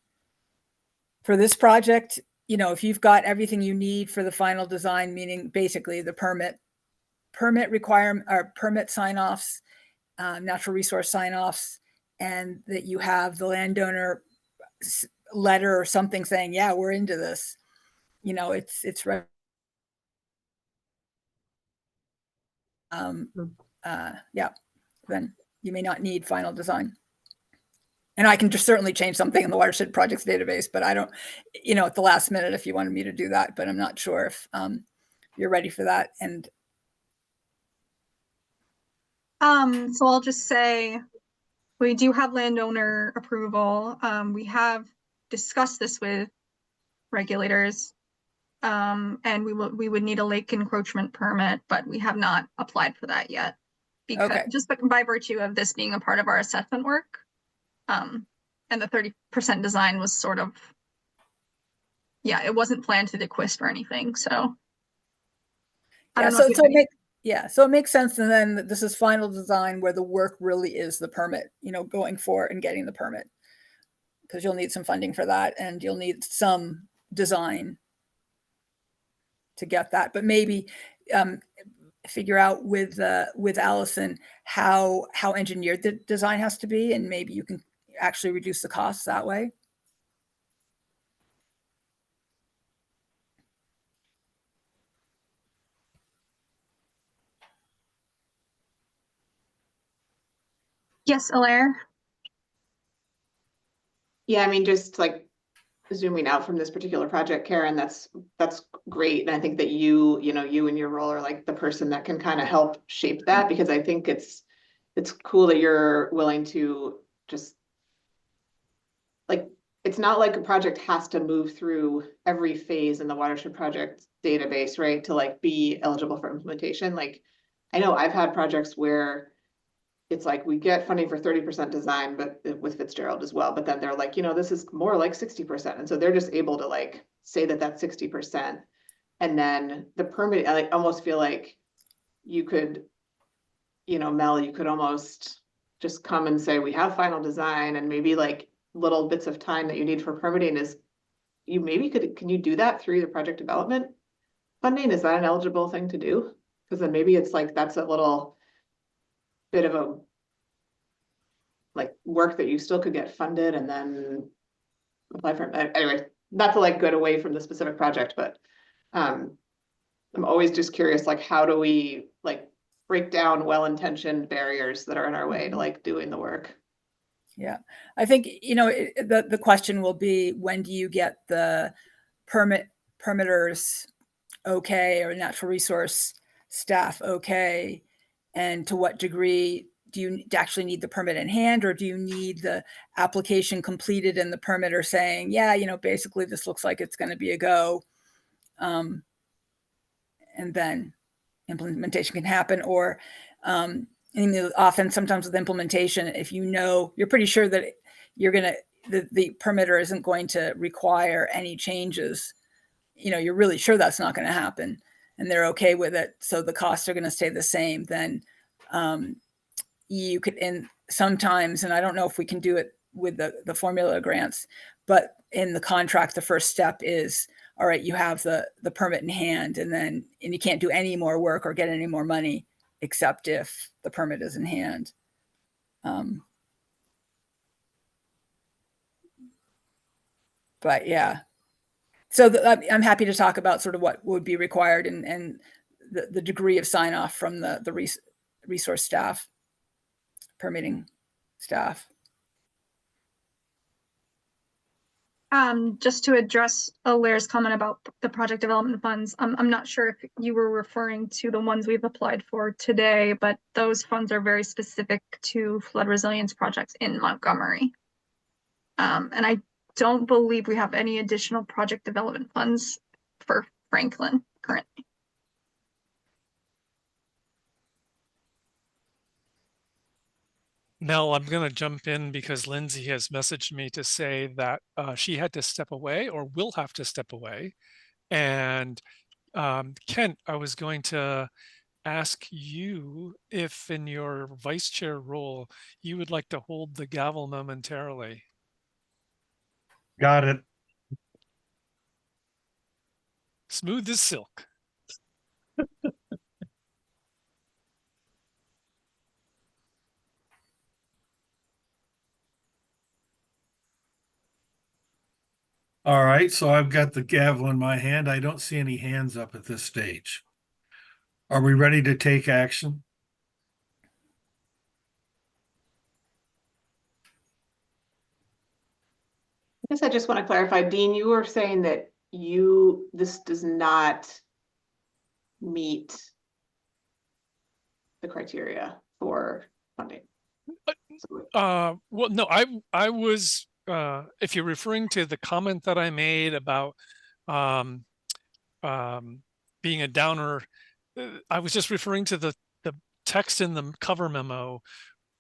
For this project, you know, if you've got everything you need for the final design, meaning basically the permit requirement or permit sign-offs, natural resource sign-offs, and that you have the landowner letter or something saying, yeah, we're into this, you know, it's right. Yeah, then you may not need final design. And I can just certainly change something in the watershed projects database, but I don't, you know, at the last minute if you wanted me to do that, but I'm not sure if you're ready for that. And so I'll just say we do have landowner approval. We have discussed this with regulators. And we would need a lake encroachment permit, but we have not applied for that yet. Because Okay. just by virtue of this being a part of our assessment work. And the 30% design was sort of, yeah, it wasn't planned to DeQuist or anything, so. I Yeah, don't know so if you so have it make yeah, so it makes sense, and then that this is final design where the work really is the permit, going for and getting the permit. Because you'll need some funding for that, and you'll need some design to get that. But maybe figure out with Allison how engineered the design has to be, and maybe you can actually reduce the costs that way. Yes, Alaire? Yeah, I mean, just like zooming out from this particular project, Karen, that's great. And I think that you and your role are like the person that can kind of help shape that, because I think it's cool that you're willing to just like, it's not like a project has to move through every phase in the watershed project database, right? To like be eligible for implementation. Like, I know I've had projects where it's like we get funding for 30% design, but with Fitzgerald as well. But then they're like, this is more like 60%. And so they're just able to like say that that's 60%. And then the permit, I like almost feel like you could, Mel, you could almost just come and say, we have final design, and maybe like little bits of time that you need for permitting is can you do that through the project development funding? Is that an eligible thing to do? Because then maybe it's like, that's a little bit of a like work that you still could get funded and then apply for it. Anyway, not to like go away from the specific project, but I'm always just curious, like, how do we like break down well-intentioned barriers that are in our way to like doing the work? Yeah, I think, the question will be, when do you get the permitters okay, or natural resource staff okay? And to what degree do you actually need the permit in hand, or do you need the application completed and the permitter saying, yeah, basically this looks like it's going to be a go. And then implementation can happen. Or often sometimes with implementation, if you're pretty sure that the permitter isn't going to require any changes, you're really sure that's not going to happen, and they're okay with it, so the costs are going to stay the same, then you could, and sometimes, and I don't know if we can do it with the formula grants, but in the contract, the first step is, all right, you have the permit in hand, and you can't do any more work or get any more money except if the permit is in hand. But yeah, so I'm happy to talk about sort of what would be required and the degree of sign off from the resource staff, permitting staff. Just to address Alaire's comment about the project development funds, I'm not sure if you were referring to the ones we've applied for today, but those funds are very specific to flood resilience projects in Montgomery. And I don't believe we have any additional project development funds for Franklin currently. Mel, I'm going to jump in because Lindsay has messaged me to say that she had to step away or will have to step away. And Kent, I was going to ask you if in your vice chair role, you would like to hold the gavel momentarily. Got it. Smooth as silk. All right, so I've got the gavel in my hand. I don't see any hands up at this stage. Are we ready to take action? I guess I just want to clarify, Dean, you were saying that this does not meet the criteria for funding. Well, no, I was, if you're referring to the comment that I made about being a downer. I was just referring to the text in the cover memo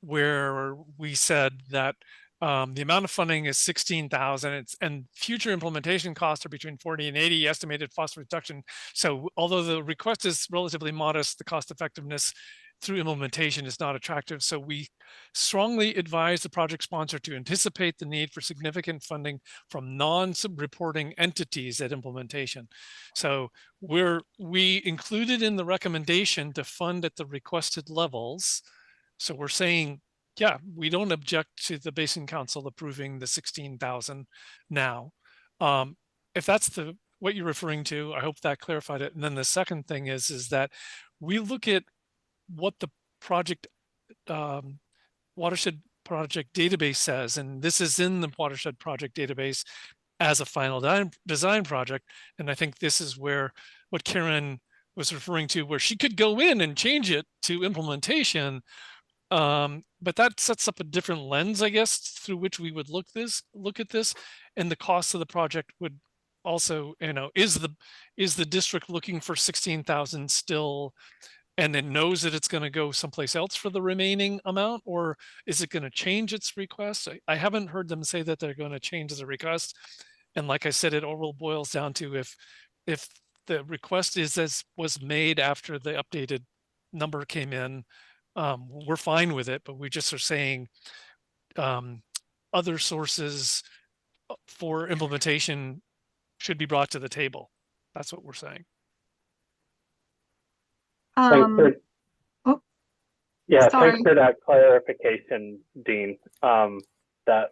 where we said that the amount of funding is 16,000. And future implementation costs are between 40 and 80 estimated phosphorus reduction. So although the request is relatively modest, the cost effectiveness through implementation is not attractive. So we strongly advise the project sponsor to anticipate the need for significant funding from non-reporting entities at implementation. So we included in the recommendation to fund at the requested levels. So we're saying, yeah, we don't object to the Basin Council approving the 16,000 now. If that's what you're referring to, I hope that clarified it. And then the second thing is that we look at what the project watershed project database says, and this is in the watershed project database as a final design project. And I think this is where what Karen was referring to, where she could go in and change it to implementation. But that sets up a different lens, I guess, through which we would look at this, and the cost of the project would also, is the district looking for 16,000 still, and it knows that it's going to go someplace else for the remaining amount, or is it going to change its request? I haven't heard them say that they're going to change the request. And like I said, it all boils down to if the request is as was made after the updated number came in, we're fine with it, but we just are saying other sources for implementation should be brought to the table. That's what we're saying. Thanks sorry. for that clarification, Dean. That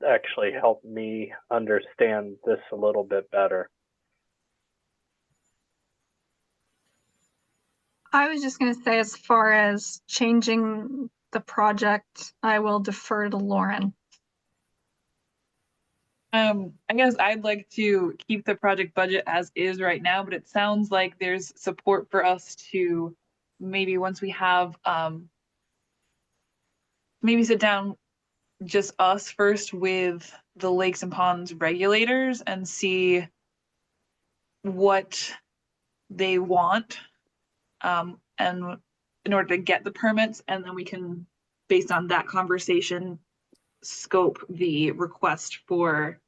actually helped me understand this a little bit better. I was just going to say, as far as changing the project, I will defer to Lauren. I guess I'd like to keep the project budget as is right now, but it sounds like there's support for us to maybe once we have maybe sit down just us first with the lakes and ponds regulators and see what they want and in order to get the permits, and then we can, based on that conversation, scope the request for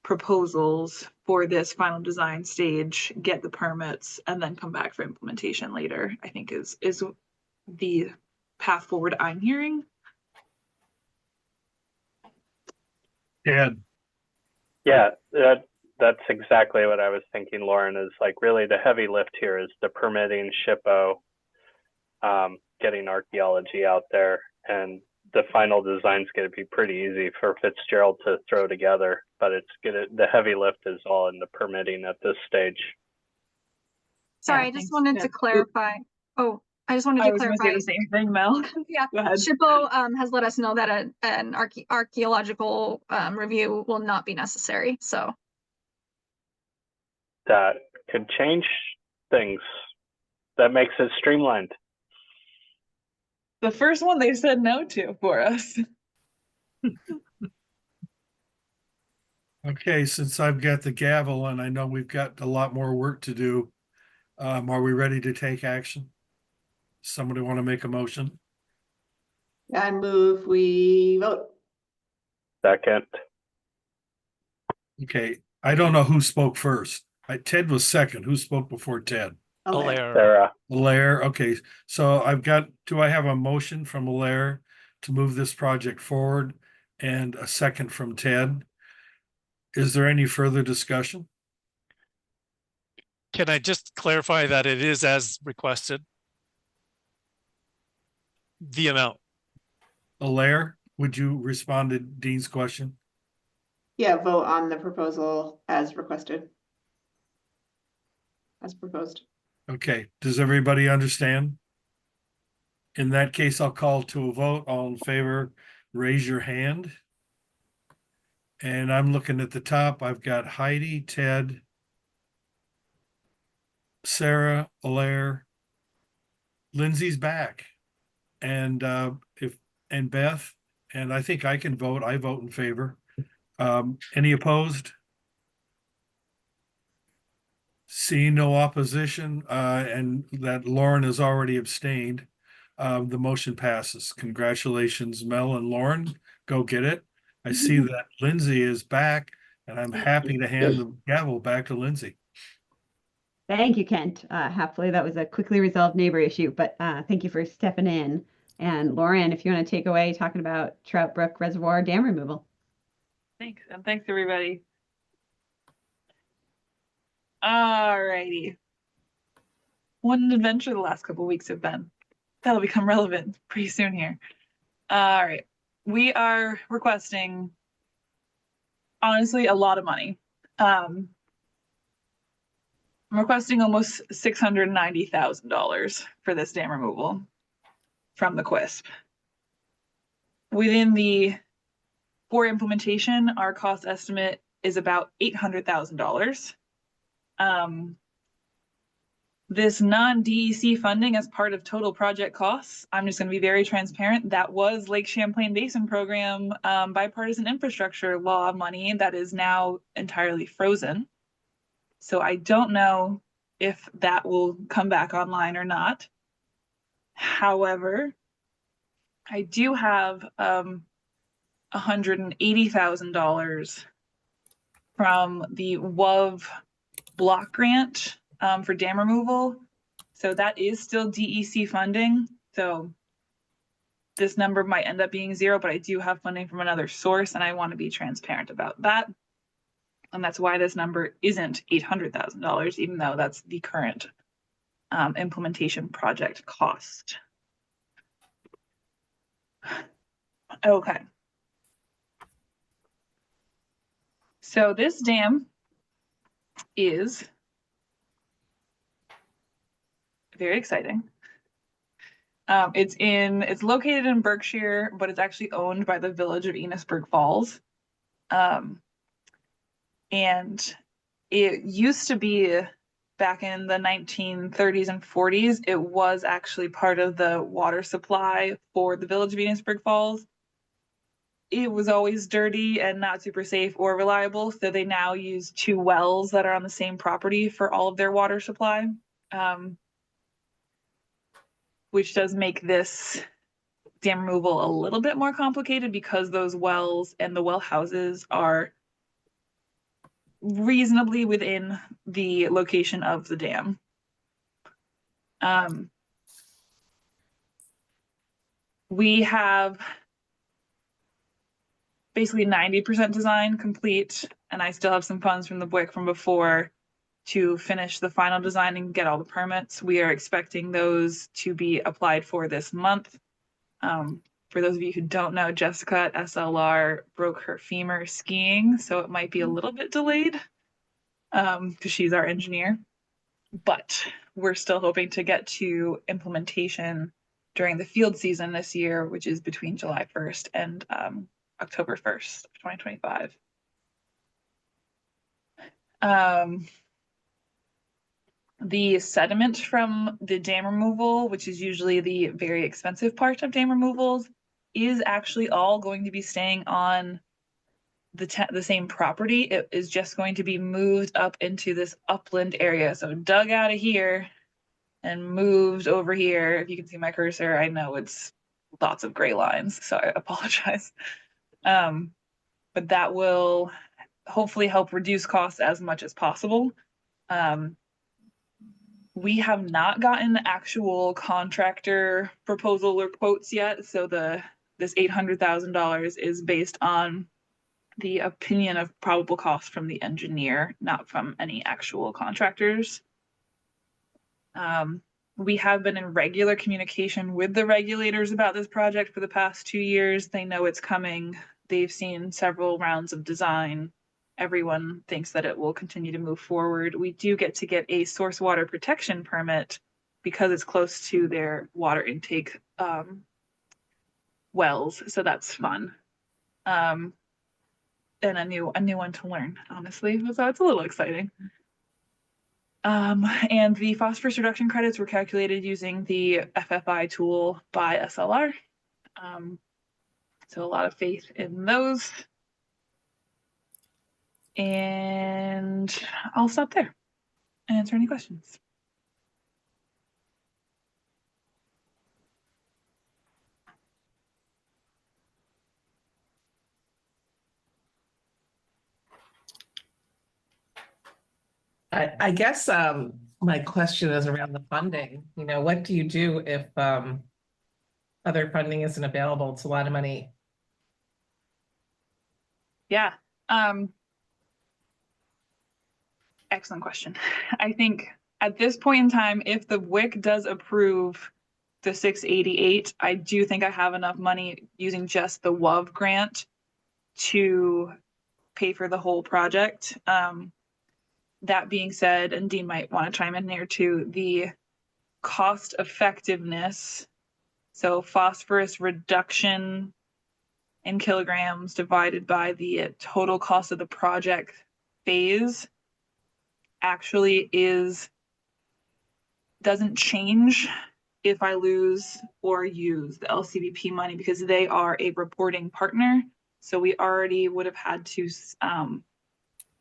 proposals for this final design stage, get the permits, and then come back for implementation later, I think is the path forward I'm hearing. Ed. Yeah, that's exactly what I was thinking, Lauren, is like really the heavy lift here is the permitting, SHPO, getting archaeology out there, and the final design's going to be pretty easy for Fitzgerald to throw together, but the heavy lift is all in the permitting at this stage. Sorry, I just wanted to clarify. Oh, I just wanted to clarify. I was going to say the same thing, Mel. Yeah, SHPO has let us know that an archaeological review will not be necessary. So that could change things. That makes it streamlined. The first one they said no to for us. Okay, since I've got the gavel and I know we've got a lot more work to do, are we ready to take action? Somebody want to make a motion? I move we vote. Second. Okay, I don't know who spoke first. Ted was second. Who spoke before Ted? Sarah. Alaire. Okay, so do I have a motion from Alaire to move this project forward and a second from Ted? Is there any further discussion? Can I just clarify that it is as requested? The amount. Alaire, would you respond to Dean's question? Yeah, vote on the proposal as requested. As proposed. Okay, does everybody understand? In that case, I'll call to a vote. All in favor, raise your hand. And I'm looking at the top. I've got Heidi, Ted, Sarah, Alaire, Lindsay's back, and Beth, and I think I can vote. I vote in favor. Any opposed? Seeing no opposition, and that Lauren has already abstained, the motion passes. Congratulations, Mel and Lauren. Go get it. I see that Lindsay is back, and I'm happy to hand the gavel back to Lindsay. Thank you, Kent. Happily, that was a quickly resolved neighbor issue, but thank you for stepping in. And Lauren, if you want to take away talking about Trout Brook Reservoir dam removal. Thanks, and thanks everybody. Alrighty. What an adventure the last couple weeks have been. That'll become relevant pretty soon here. All right. We are requesting, honestly, a lot of money. I'm requesting almost $690,000 for this dam removal from the QUISP. For implementation, our cost estimate is about $800,000. This non-DEC funding as part of total project costs, I'm just going to be very transparent. That was Lake Champlain Basin Program bipartisan infrastructure law money that is now entirely frozen. So I don't know if that will come back online or not. However, I do have $180,000 from the WOV block grant for dam removal. So that is still DEC funding. So this number might end up being zero, but I do have funding from another source and I want to be transparent about that. And that's why this number isn't $800,000, even though that's the current implementation project cost. Okay. So this dam is very exciting. It's located in Berkshire, but it's actually owned by the village of Enosburg Falls. And it used to be, back in the 1930s and 40s, it was actually part of the water supply for the village of Enosburg Falls. It was always dirty and not super safe or reliable, so they now use 2 wells that are on the same property for all of their water supply, which does make this dam removal a little bit more complicated because those wells and the well houses are reasonably within the location of the dam. We have basically 90% design complete, and I still have some funds from the WIC from before to finish the final design and get all the permits. We are expecting those to be applied for this month. For those of you who don't know, Jessica at SLR broke her femur skiing, so it might be a little bit delayed because she's our engineer. But we're still hoping to get to implementation during the field season this year, which is between July 1st and October 1st of 2025. The sediment from the dam removal, which is usually the very expensive part of dam removals, is actually all going to be staying on the same property. It is just going to be moved up into this upland area. So dug out of here and moved over here. If you can see my cursor, I know it's lots of gray lines, so I apologize. But that will hopefully help reduce costs as much as possible. We have not gotten actual contractor proposal or quotes yet, so this $800,000 is based on the opinion of probable cost from the engineer, not from any actual contractors. We have been in regular communication with the regulators about this project for the past 2 years. They know it's coming. They've seen several rounds of design. Everyone thinks that it will continue to move forward. We do get to get a source water protection permit because it's close to their water intake wells, so that's fun. And a new one to learn, honestly, so it's a little exciting. And the phosphorus reduction credits were calculated using the FFI tool by SLR. So a lot of faith in those. And I'll stop there. and answer any questions. I guess my question is around the funding. You know, what do you do if other funding isn't available? It's a lot of money. Yeah. Excellent question. I think at this point in time, if the WIC does approve the 688, I do think I have enough money using just the WUV grant to pay for the whole project. That being said, and Dean might want to chime in there too, the cost effectiveness, so phosphorus reduction in kilograms divided by the total cost of the project phase actually doesn't change if I lose or use the LCVP money, because they are a reporting partner. So we already would have had to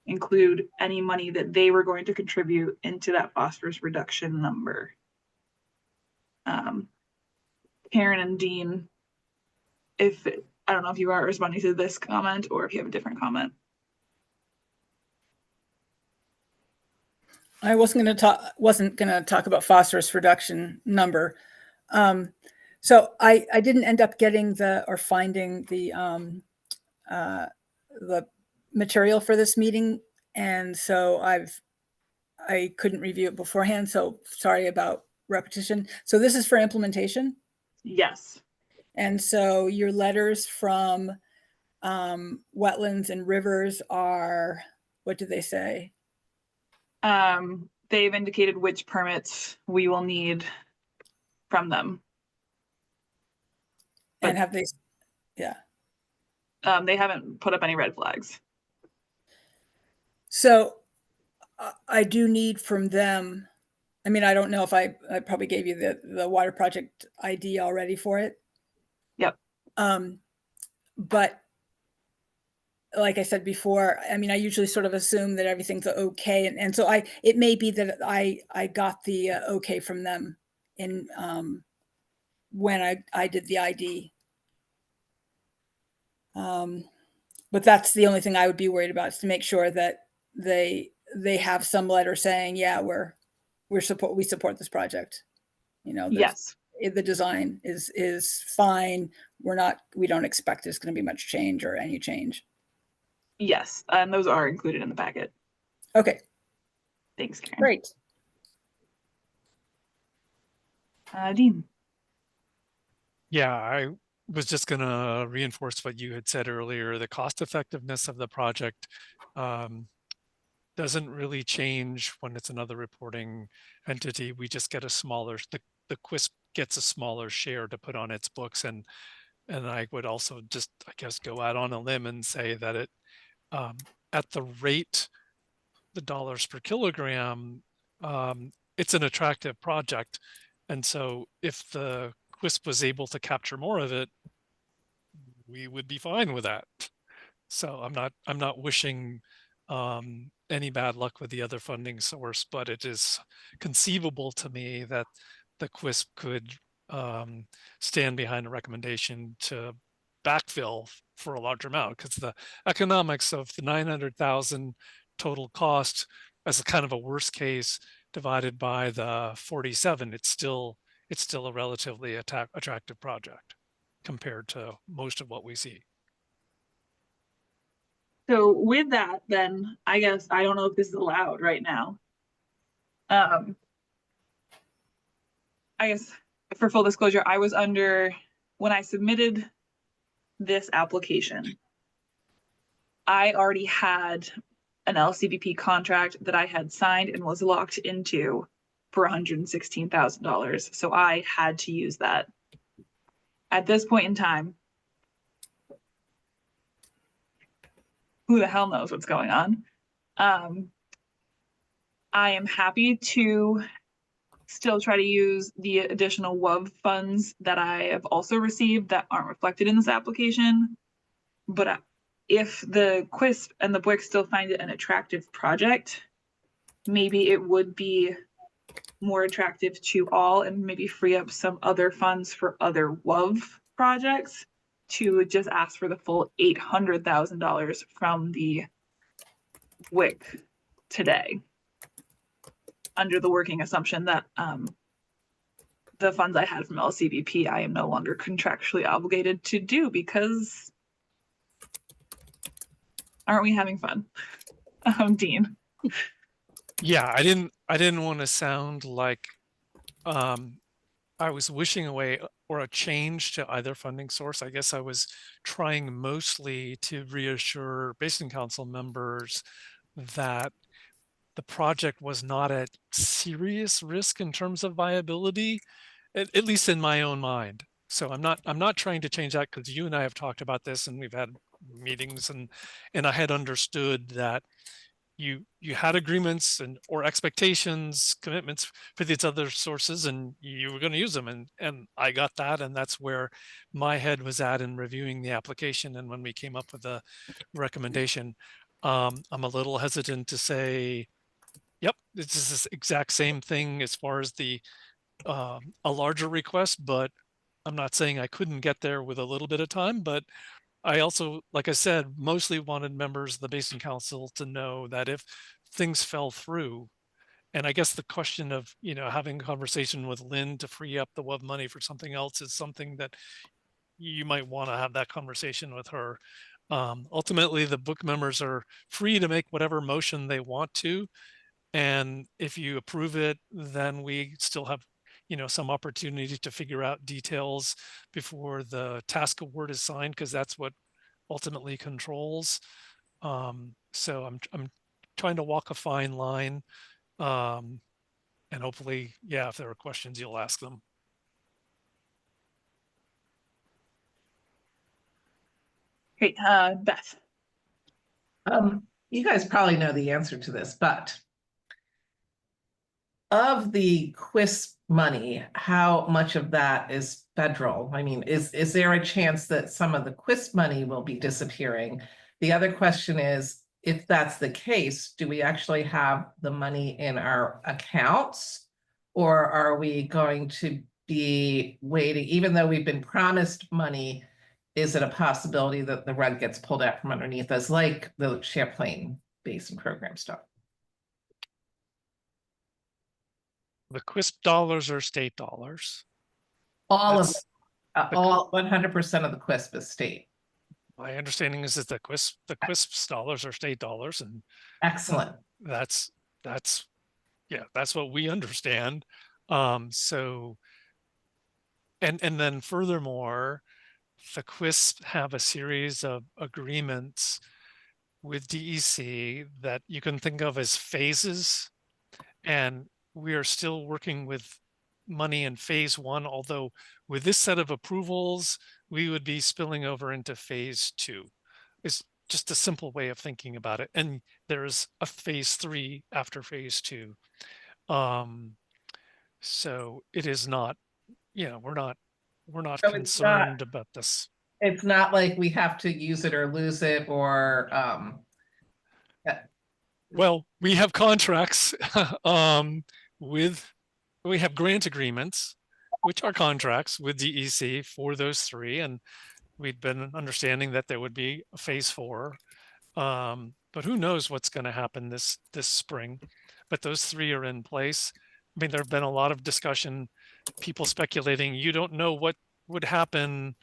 include any money that they were going to contribute into that phosphorus reduction number. Karen and Dean, I don't know if you are responding to this comment or if you have a different comment. I wasn't going to talk about phosphorus reduction number. So I didn't end up getting finding the material for this meeting, and so I couldn't review it beforehand. So sorry about repetition. So this is for implementation. Yes. And so your letters from wetlands and rivers are, what do they say? They've indicated which permits we will need from them. And have they, yeah. They haven't put up any red flags. So I do need from them, I mean, I don't know if I probably gave you the water project ID already for it. Yep. But like I said before, I mean, I usually sort of assume that everything's okay. And so it may be that I got the okay from them in when I did the ID. But that's the only thing I would be worried about, is to make sure that they have some letter saying, yeah, we support this project. You know, yes, the design is fine. We don't expect there's going to be much change or any change. Yes, and those are included in the packet. Okay. Thanks, Karen. Great. Dean. Yeah, I was just going to reinforce what you had said earlier. The cost effectiveness of the project doesn't really change when it's another reporting entity. We just get a smaller, the QUISP gets a smaller share to put on its books. And I would also just, I guess, go out on a limb and say that it, at the rate, the dollars per kilogram, it's an attractive project. And so if the QUISP was able to capture more of it, we would be fine with that. So I'm not wishing any bad luck with the other funding source, but it is conceivable to me that the QUISP could stand behind a recommendation to backfill for a larger amount, because the economics of the 900,000 total cost as a kind of a worst case divided by the 47, it's still a relatively attractive project compared to most of what we see. So with that, then I guess I don't know if this is allowed right now. I guess for full disclosure, I was under, when I submitted this application, I already had an LCVP contract that I had signed and was locked into for $116,000. So I had to use that. At this point in time, who the hell knows what's going on? I am happy to still try to use the additional WUV funds that I have also received that aren't reflected in this application. But if the QUISP and the BWIC still find it an attractive project, maybe it would be more attractive to all and maybe free up some other funds for other WOV projects to just ask for the full $800,000 from the WIC today, under the working assumption that the funds I had from LCBP I am no longer contractually obligated to do, because aren't we having fun? Dean. Yeah, I didn't want to sound like I was wishing away or a change to either funding source. I guess I was trying mostly to reassure Basin Council members that the project was not at serious risk in terms of viability, at least in my own mind. So I'm not trying to change that, because you and I have talked about this and we've had meetings, and I had understood that you had agreements and or expectations, commitments for these other sources, and you were going to use them, and I got that, and that's where my head was at in reviewing the application. And when we came up with a recommendation, I'm a little hesitant to say, yep, this is this exact same thing as far as the a larger request, but I'm not saying I couldn't get there with a little bit of time. But I also, like I said, mostly wanted members of the Basin Council to know that if things fell through, and I guess the question of, having a conversation with Lynn to free up the WUB money for something else is something that you might want to have that conversation with her. Ultimately, the book members are free to make whatever motion they want to. And if you approve it, then we still have, some opportunity to figure out details before the task award is signed, because that's what ultimately controls. So I'm trying to walk a fine line. And hopefully, yeah, if there are questions, you'll ask them. Great, Beth. You guys probably know the answer to this, but of the QUISP money, how much of that is federal? I mean, is there a chance that some of the QUISP money will be disappearing? The other question is, if that's the case, do we actually have the money in our accounts? Or are we going to be waiting, even though we've been promised money, is it a possibility that the rug gets pulled out from underneath us, like the Champlain Basin program stuff? The QUISP dollars are state dollars. All of all 100% of the QUISP is state. My understanding is that the QUISP dollars are state dollars, and excellent. That's what we understand. So, and then furthermore, the QUISP have a series of agreements with DEC that you can think of as phases, and we are still working with money in phase one, although with this set of approvals, we would be spilling over into phase two. It's just a simple way of thinking about it. And there's a phase three after phase two. So it is not, we're not so concerned about this. It's not like we have to use it or lose it, or well, we have contracts we have grant agreements, which are contracts with DEC for those three, and we'd been understanding that there would be a phase four, but who knows what's going to happen this spring. But those three are in place. I mean, there have been a lot of discussion, people speculating. You don't know what would happen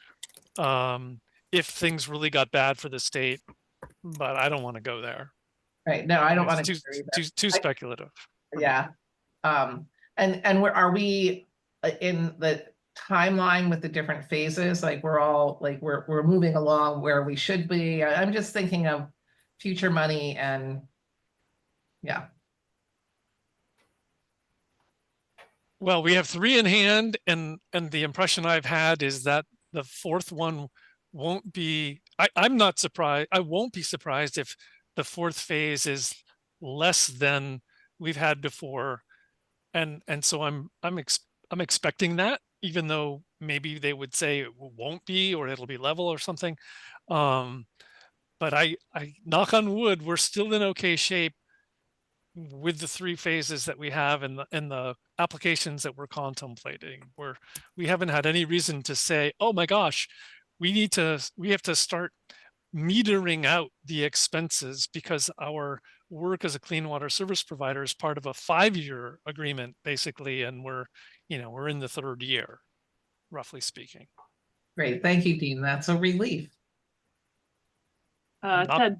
if things really got bad for the state, but I don't want to go there. Right. No, I don't want to. Too speculative. Yeah. And where are we in the timeline with the different phases? Like we're moving along where we should be. I'm just thinking of future money and yeah. Well, we have three in hand, and the impression I've had is that the fourth one won't be. I'm not surprised. I won't be surprised if the fourth phase is less than we've had before, and so I'm expecting that, even though maybe they would say it won't be, or it'll be level or something. But I knock on wood, we're still in okay shape with the 3 phases that we have and the applications that we're contemplating, where we haven't had any reason to say, oh my gosh, we have to start metering out the expenses because our work as a clean water service provider is part of a 5-year agreement, basically, and we're in the 3rd year, roughly speaking. Great, thank you, Dean. That's a relief. Ted.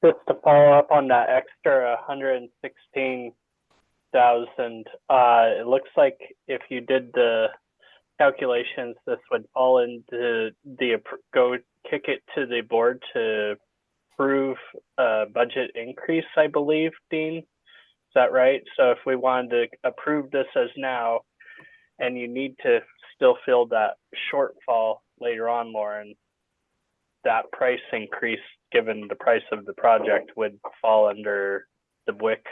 Just to follow up on that extra 116,000, it looks like if you did the calculations, this would fall into go kick it to the board to approve a budget increase, I believe, Dean. Is that right? So if we wanted to approve this as now, and you need to still fill that shortfall later on, Lauren, that price increase, given the price of the project, would fall under the WIC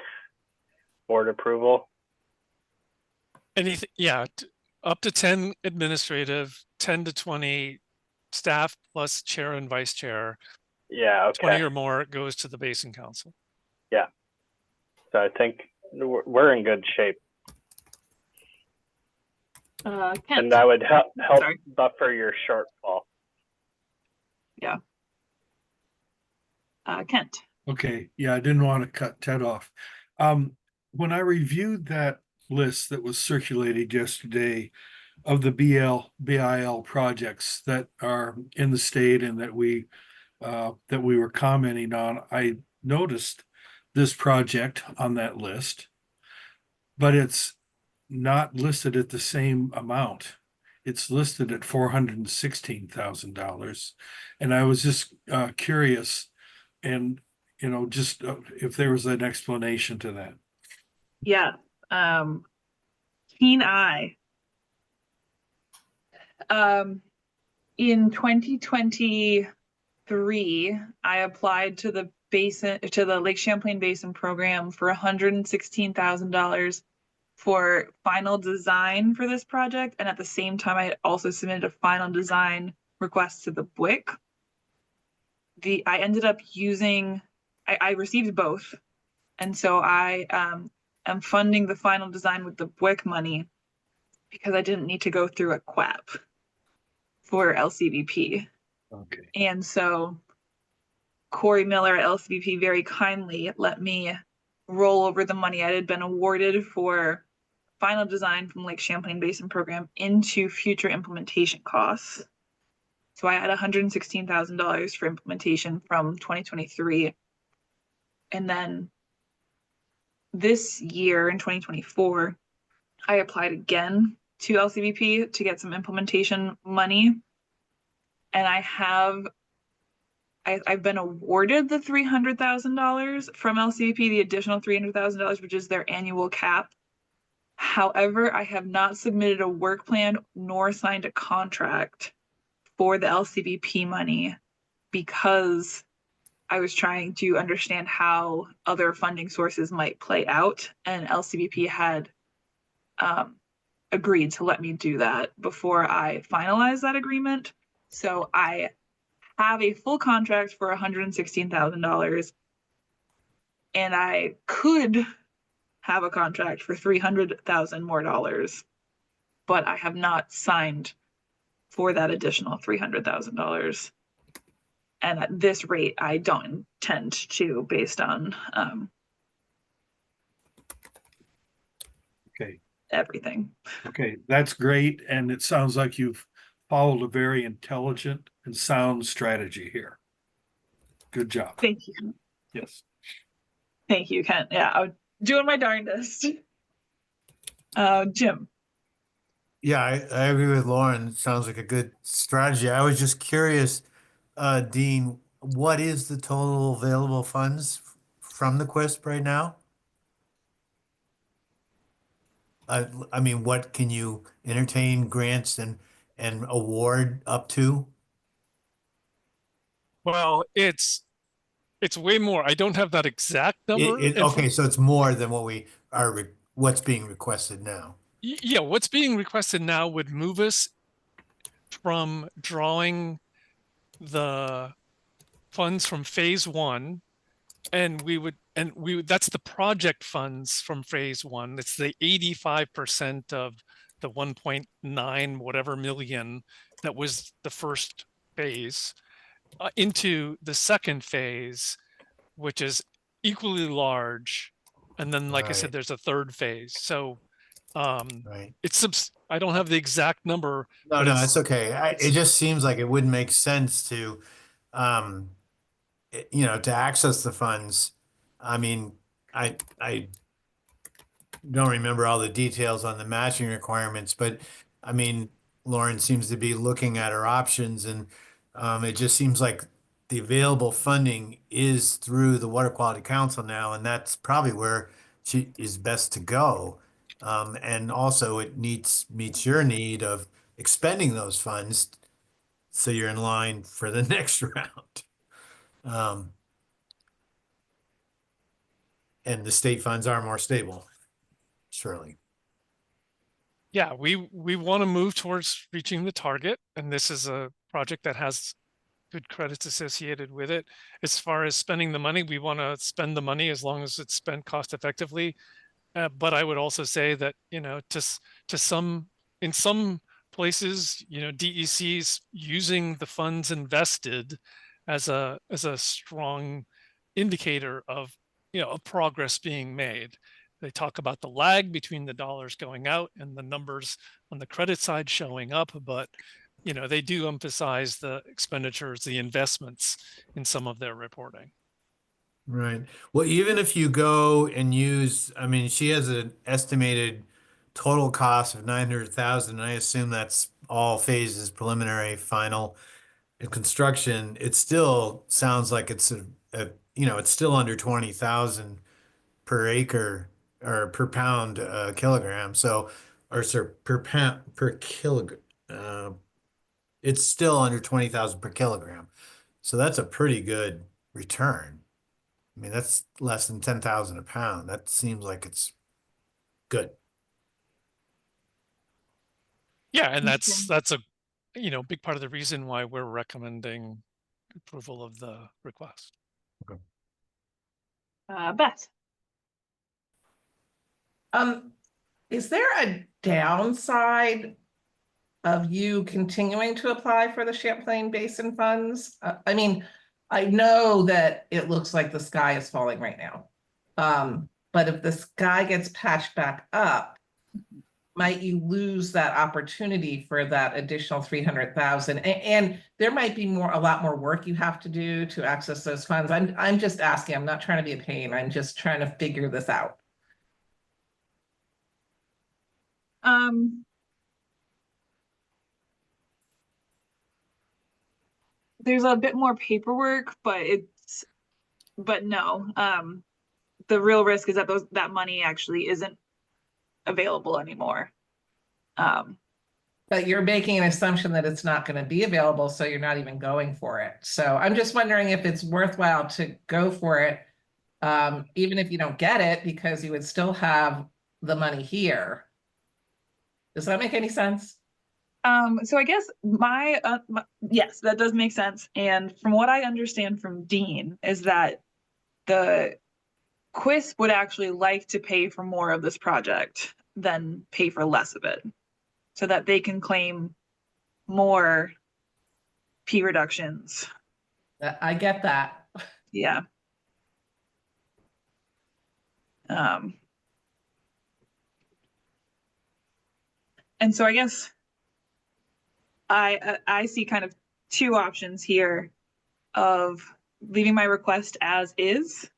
board approval? Anything, yeah, up to 10 administrative, 10 to 20 staff plus chair and vice chair. Yeah, okay. 20 or more goes to the Basin Council. Yeah. So I think we're in good shape. Kent. And that would help buffer your shortfall. Yeah. Kent. Okay, yeah, I didn't want to cut Ted off. When I reviewed that list that was circulated yesterday of the BIL projects that are in the state and that we were commenting on, I noticed this project on that list, but it's not listed at the same amount. It's listed at $416,000. And I was just curious, and just if there was an explanation to that. Yeah. Keen eye. In 2023, I applied to the Lake Champlain Basin program for $116,000 for final design for this project, and at the same time, I had also submitted a final design request to the BWIC. I ended up I received both, and so I am funding the final design with the BWIC money because I didn't need to go through a QAP for LCVP. Okay. And so Corey Miller at LCVP very kindly let me roll over the money I had been awarded for final design from Lake Champlain Basin program into future implementation costs. So I had $116,000 for implementation from 2023. And then this year in 2024, I applied again to LCVP to get some implementation money. And I've been awarded the $300,000 from LCVP, the additional $300,000, which is their annual cap. However, I have not submitted a work plan nor signed a contract for the LCVP money because I was trying to understand how other funding sources might play out, and LCVP had agreed to let me do that before I finalize that agreement. So I have a full contract for $116,000, and I could have a contract for $300,000 more, but I have not signed for that additional $300,000. And at this rate, I don't intend to, based on everything. Okay, that's great. And it sounds like you've followed a very intelligent and sound strategy here. Good job. Thank you. Yes. Thank you, Kent. Yeah, I'm doing my darndest. Jim. Yeah, I agree with Lauren. It sounds like a good strategy. I was just curious, Dean, what is the total available funds from the QUISP right now? I mean, what can you entertain grants and award up to? Well, it's way more. I don't have that exact number. Okay, so it's more than what's being requested now. Yeah, what's being requested now would move us from drawing the funds from phase 1, and we would and that's the project funds from phase one. It's the 85% of the 1.9 whatever million that was the first phase into the second phase, which is equally large. And then, like I said, Right. there's a third phase. So Right. I don't have the exact number, No, but no, it's okay. It it's just seems like it wouldn't make sense to, um, to access the funds. I mean, I don't remember all the details on the matching requirements, but I mean, Lauren seems to be looking at her options, and it just seems like the available funding is through the Water Quality Council now, and that's probably where she is best to go. And also it meets your need of expending those funds so you're in line for the next round. Um, and the state funds are more stable, surely. yeah, we want to move towards reaching the target, and this is a project that has good credits associated with it. As far as spending the money, we want to spend the money as long as it's spent cost effectively. But I would also say that, in some places, DEC's using the funds invested as a strong indicator of, of progress being made. They talk about the lag between the dollars going out and the numbers on the credit side showing up, but they do emphasize the expenditures, the investments in some of their reporting. Right. Well, even if you go and use, I mean, she has an estimated total cost of 900,000. I assume that's all phases, preliminary, final, and construction. It still sounds like it's it's still under 20,000 per acre or per pound kilogram. So, or sorry, per pound per kilogram. It's still under 20,000 per kilogram. So that's a pretty good return. I mean, that's less than 10,000 a pound. That seems like it's good. Yeah, and that's a big part of the reason why we're recommending approval of the request. Okay. Beth. Is there a downside of you continuing to apply for the Champlain Basin funds? I mean, I know that it looks like the sky is falling right now. But if the sky gets patched back up, might you lose that opportunity for that additional 300,000? And there might be a lot more work you have to do to access those funds. I'm just asking, I'm not trying to be a pain. I'm just trying to figure this out. There's a bit more paperwork, but no. The real risk is that that money actually isn't available anymore. But you're making an assumption that it's not going to be available, so you're not even going for it. So I'm just wondering if it's worthwhile to go for it, even if you don't get it, because you would still have the money here. Does that make any sense? So I guess yes, that does make sense. And from what I understand from Dean is that the QUISP would actually like to pay for more of this project than pay for less of it, so that they can claim more P reductions. I get that. Yeah. And so I guess I see kind of two options here of leaving my request as is,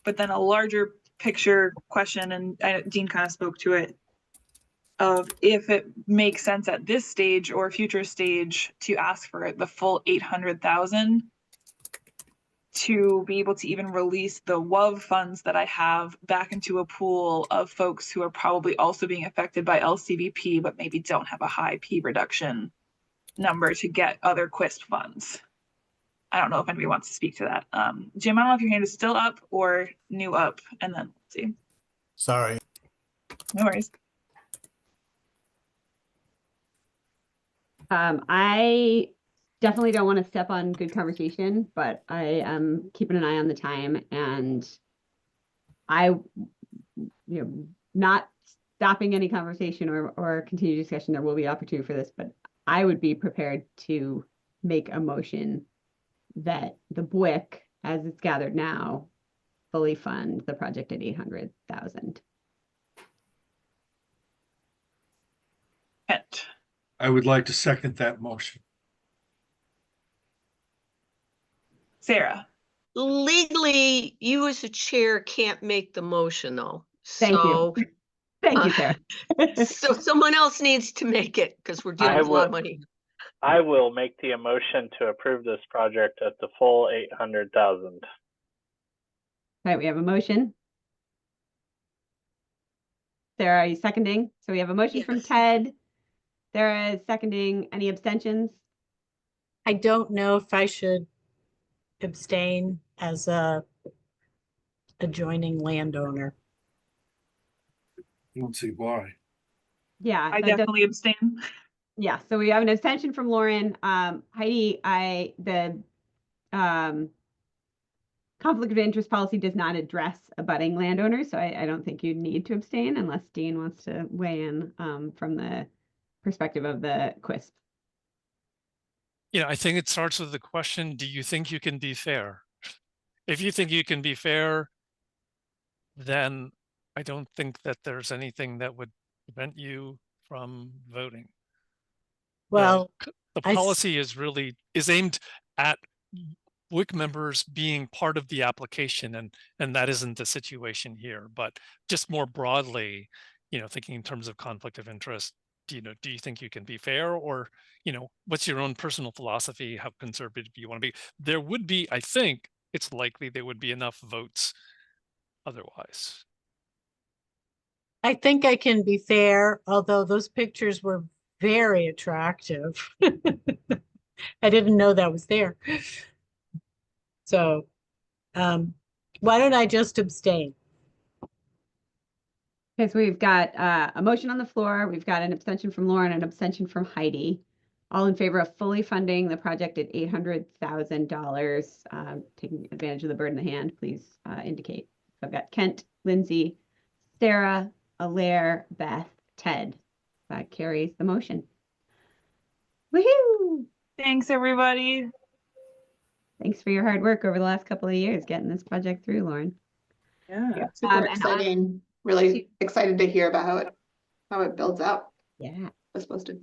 but then a larger picture question, and Dean kind of spoke to it, of if it makes sense at this stage or future stage to ask for the full 800,000 to be able to even release the WUV funds that I have back into a pool of folks who are probably also being affected by LCVP, but maybe don't have a high P reduction number to get other QUISP funds. I don't know if anybody wants to speak to that. Jim, I don't know if your hand is still up or new up, and then let's see. Sorry. No worries. I definitely don't want to step on good conversation, but I am keeping an eye on the time, and not stopping any conversation or continued discussion, there will be opportunity for this, but I would be prepared to make a motion that the BWIC, as it's gathered now, fully fund the project at 800,000. I would like to second that motion. Sarah. Legally, you as the chair can't make the motion though. Thank you. Thank you, Sarah. So someone else needs to make it because we're dealing with a lot of money. I will make the motion to approve this project at the full 800,000. All right, we have a motion. Sarah, are you seconding? So we have a motion from Ted. Sarah is seconding. Any abstentions? I don't know if I should abstain as a adjoining landowner. I don't see why. Yeah, I definitely abstain. Yeah, so we have an abstention from Lauren. Heidi, the conflict of interest policy does not address abutting landowners, so I don't think you need to abstain unless Dean wants to weigh in from the perspective of the QUISP. I think it starts with the question, do you think you can be fair? If you think you can be fair, then I don't think that there's anything that would prevent you from voting. Well, the policy is aimed at WIC members being part of the application, and that isn't the situation here. But just more broadly, thinking in terms of conflict of interest, do you think you can be fair, or what's your own personal philosophy? How conservative you want to be? There would be, I think, it's likely there would be enough votes otherwise. I think I can be fair, although those pictures were very attractive. I didn't know that was there. So why don't I just abstain? Okay, so we've got a motion on the floor. We've got an abstention from Lauren, an abstention from Heidi. All in favor of fully funding the project at $800,000, taking advantage of the bird in the hand, please indicate. So I've got Kent, Lindsay, Sarah, Alaire, Beth, Ted. That carries the motion. Woohoo! Thanks, everybody. Thanks for your hard work over the last couple of years getting this project through, Lauren. Yeah, super exciting. Really excited to hear about how it builds out. Yeah, as supposed to.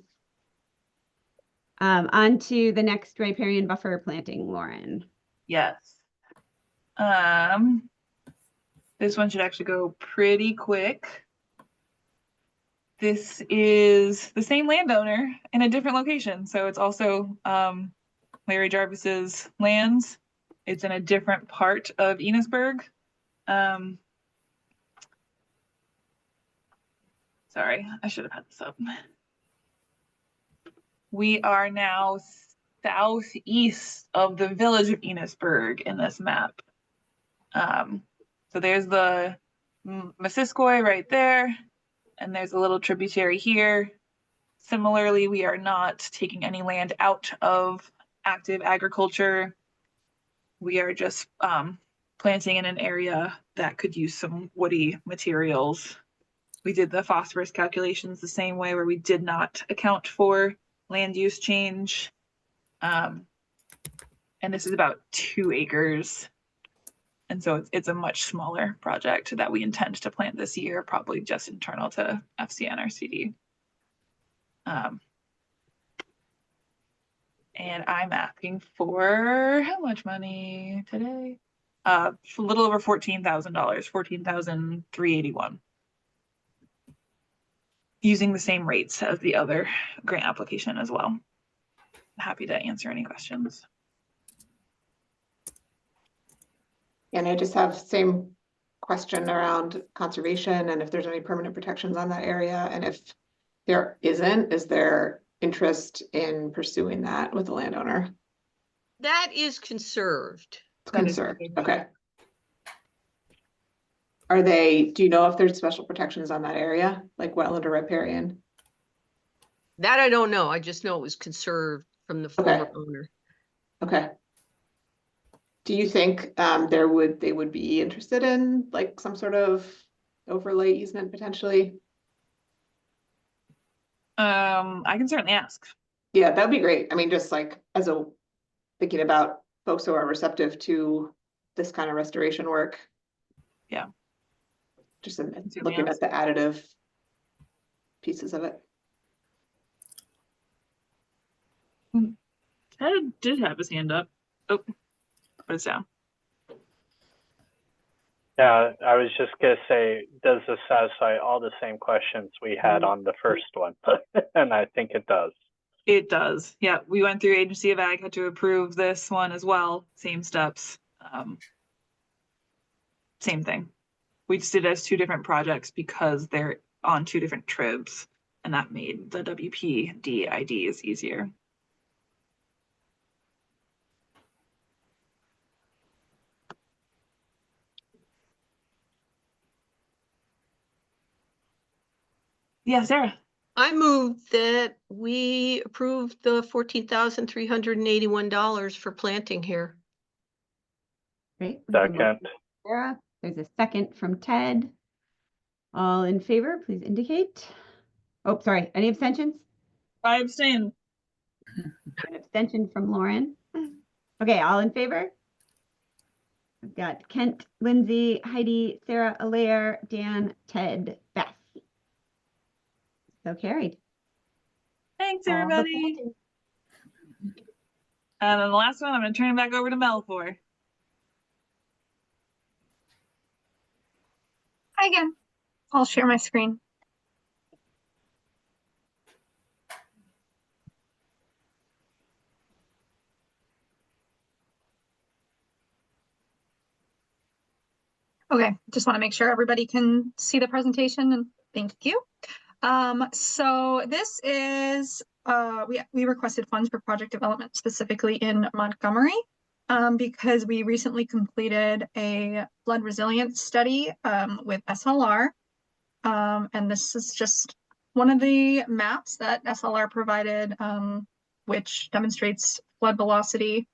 On to the next riparian buffer planting, Lauren. Yes. This one should actually go pretty quick. This is the same landowner in a different location. So it's also Larry Jarvis's lands. It's in a different part of Enosburg. Sorry, I should have had this up. We are now southeast of the village of Enosburg in this map. So there's the Missisquoi right there, and there's a little tributary here. Similarly, we are not taking any land out of active agriculture. We are just planting in an area that could use some woody materials. We did the phosphorus calculations the same way, where we did not account for land use change. And this is about 2 acres. And so it's a much smaller project that we intend to plant this year, probably just internal to FCNRCD. And I'm asking for how much money today? A little over $14,000, $14,381. Using the same rates as the other grant application as well. Happy to answer any questions. And I just have same question around conservation and if there's any permanent protections on that area. And if there isn't, is there interest in pursuing that with the landowner? That is conserved. It's conserved, okay. Are they, do you know if there's special protections on that area, like wetland or riparian? That I don't know. I just know it was conserved from the former owner. Okay. Do you think they would be interested in like some sort of overlay easement potentially? I can certainly ask. Yeah, that'd be great. I mean, just like thinking about folks who are receptive to this kind of restoration work. Yeah. Just looking at the additive pieces of it. Ted did have his hand up. Oh, put it down. Yeah, I was just gonna say, does this satisfy all the same questions we had on the first one? And I think it does. It does. Yeah, we went through Agency of Ag, had to approve this one as well. Same steps. Same thing. We just did it as 2 different projects because they're on 2 different tribs, and that made the WPD IDs easier. Yeah, Sarah. I move that we approve the $14,381 for planting here. Great. Second. Sarah, there's a second from Ted. All in favor, please indicate. Oh, sorry. Any abstentions? I abstain. An abstention from Lauren. Okay, all in favor? I've got Kent, Lindsay, Heidi, Sarah, Alaire, Dan, Ted, Beth. So carried. Thanks, All the everybody. planting. And then the last one, I'm going to turn it back over to Mel for. Hi again. I'll share my screen. Okay, just want to make sure everybody can see the presentation, and thank you. So this is, we requested funds for project development specifically in Montgomery, because we recently completed a flood resilience study with SLR. And this is just one of the maps that SLR provided, which demonstrates flood velocity,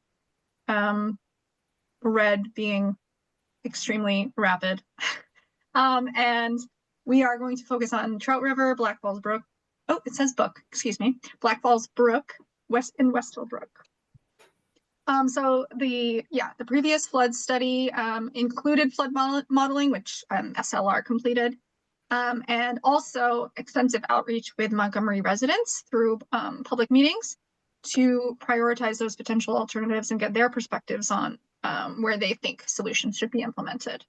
red being extremely rapid. And we are going to focus on Trout River, Black Falls Brook. Oh, it says Brook, excuse me. Black Falls Brook, Westhill Brook. So the previous flood study included flood modeling, which SLR completed, and also extensive outreach with Montgomery residents through public meetings to prioritize those potential alternatives and get their perspectives on where they think solutions should be implemented.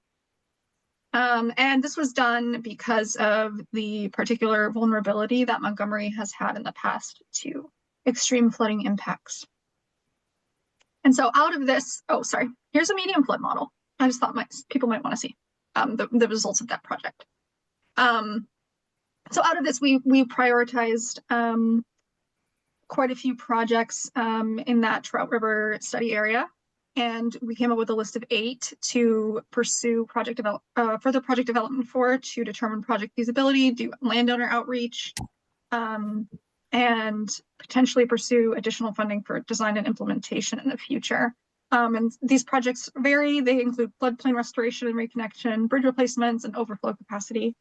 And this was done because of the particular vulnerability that Montgomery has had in the past to extreme flooding impacts. And so out of this, oh, sorry, here's a medium flood model. I just thought people might want to see the results of that project. So out of this, we prioritized quite a few projects in that Trout River study area. And we came up with a list of 8 to pursue further project development for, to determine project feasibility, do landowner outreach, and potentially pursue additional funding for design and implementation in the future. And these projects vary. They include floodplain restoration and reconnection, bridge replacements, and overflow capacity.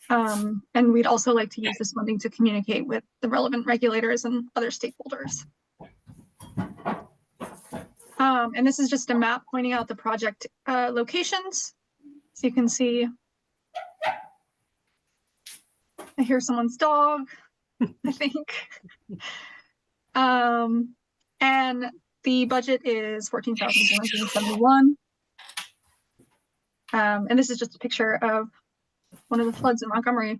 And we'd also like to use this funding to communicate with the relevant regulators and other stakeholders. And this is just a map pointing out the project locations. So you can see, I hear someone's dog, I think. And the budget is $14,471. And this is just a picture of one of the floods in Montgomery.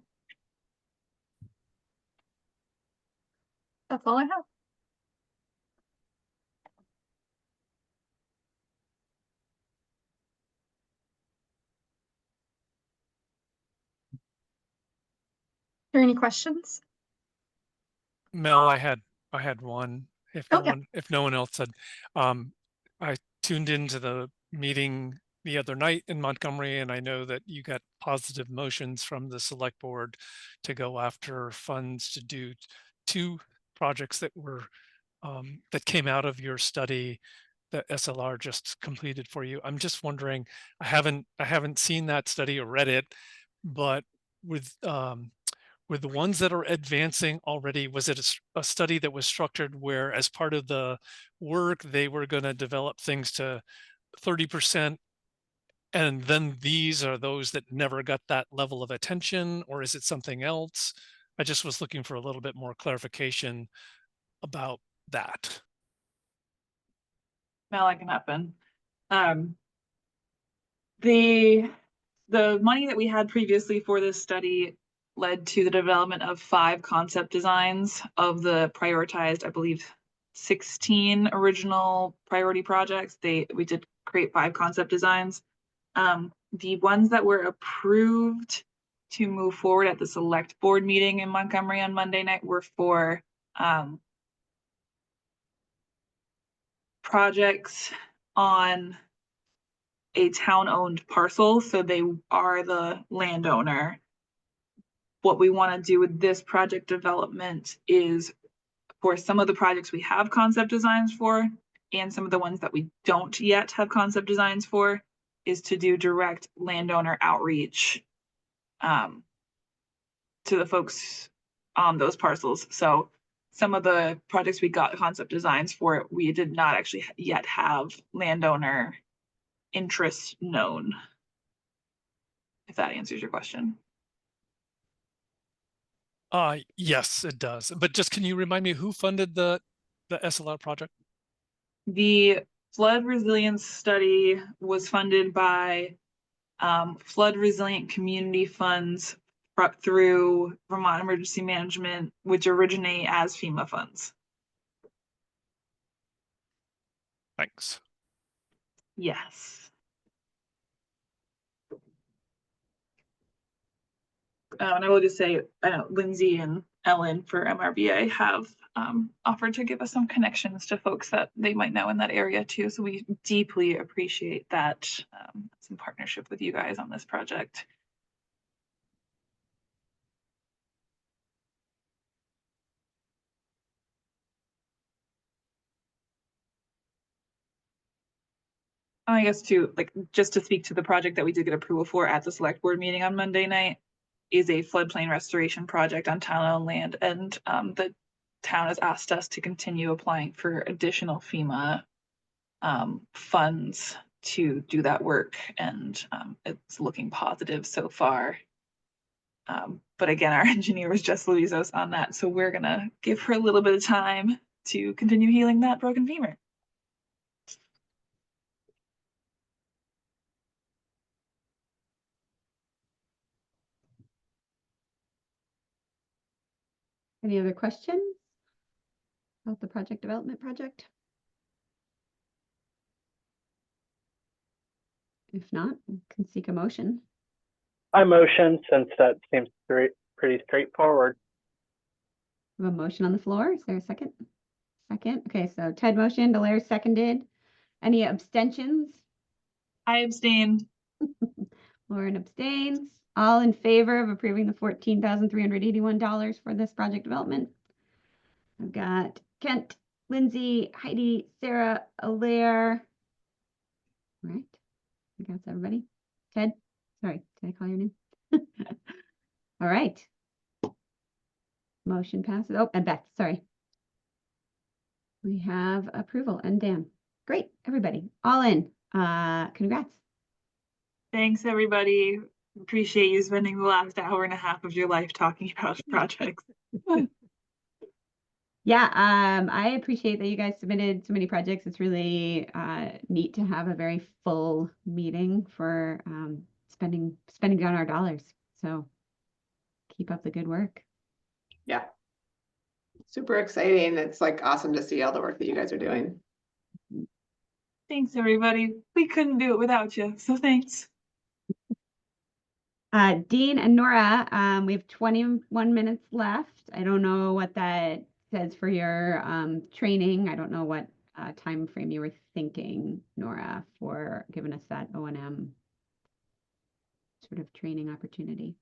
That's all I have. Are there any questions? Mel, I had one. If no one else had, I tuned into the meeting the other night in Montgomery, and I know that you got positive motions from the select board to go after funds to do 2 projects that were that came out of your study that SLR just completed for you. I'm just wondering, I haven't seen that study or read it, but with the ones that are advancing already, was it a study that was structured where as part of the work, they were going to develop things to 30%, and then these are those that never got that level of attention, or is it something else? I just was looking for a little bit more clarification about that. Now that can happen. The money that we had previously for this study led to the development of 5 concept designs of the prioritized, I believe, 16 original priority projects. We did create 5 concept designs. The ones that were approved to move forward at the select board meeting in Montgomery on Monday night were for projects on a town-owned parcel, so they are the landowner. What we want to do with this project development is for some of the projects we have concept designs for, and some of the ones that we don't yet have concept designs for, is to do direct landowner outreach to the folks on those parcels. So some of the projects we got concept designs for, we did not actually yet have landowner interest known, if that answers your question. Yes, it does. But just can you remind me who funded the SLR project? The flood resilience study was funded by flood resilient community funds through Vermont Emergency Management, which originate as FEMA funds. Thanks. Yes. And I will just say, Lindsay and Ellen for MRBA have offered to give us some connections to folks that they might know in that area too. So we deeply appreciate that. It's in partnership with you guys on this project. I guess too, like, just to speak to the project that we did get approval for at the select board meeting on Monday night, is a floodplain restoration project on town-owned land, and the town has asked us to continue applying for additional FEMA funds to do that work, and it's looking positive so far. But again, our engineer was just Luizos on that, so we're gonna give her a little bit of time to continue healing that broken femur. Any other questions about the project development project? If not, we can seek a motion. I motion, since that seems pretty straightforward. We have a motion on the floor. Is there a second? Second. Okay, so Ted motioned, Alaire seconded. Any abstentions? I abstained. Lauren abstains. All in favor of approving the $14,381 for this project development? I've got Kent, Lindsay, Heidi, Sarah, Alaire. All right. I think that's everybody. Ted, sorry, did I call your name? All right. Motion passes. Oh, and Beth, sorry. We have approval, and Dan. Great, everybody. All in. Congrats. Thanks, everybody. Appreciate you spending the last hour and a half of your life talking about projects. Yeah, I appreciate that you guys submitted so many projects. It's really neat to have a very full meeting for spending down our dollars. So keep up the good work. Yeah. Super exciting. It's like awesome to see all the work that you guys are doing. Thanks, everybody. We couldn't do it without you, so thanks. Dean and Nora, we have 21 minutes left. I don't know what that says for your training. I don't know what time frame you were thinking, Nora, for giving us that O&M sort of training opportunity.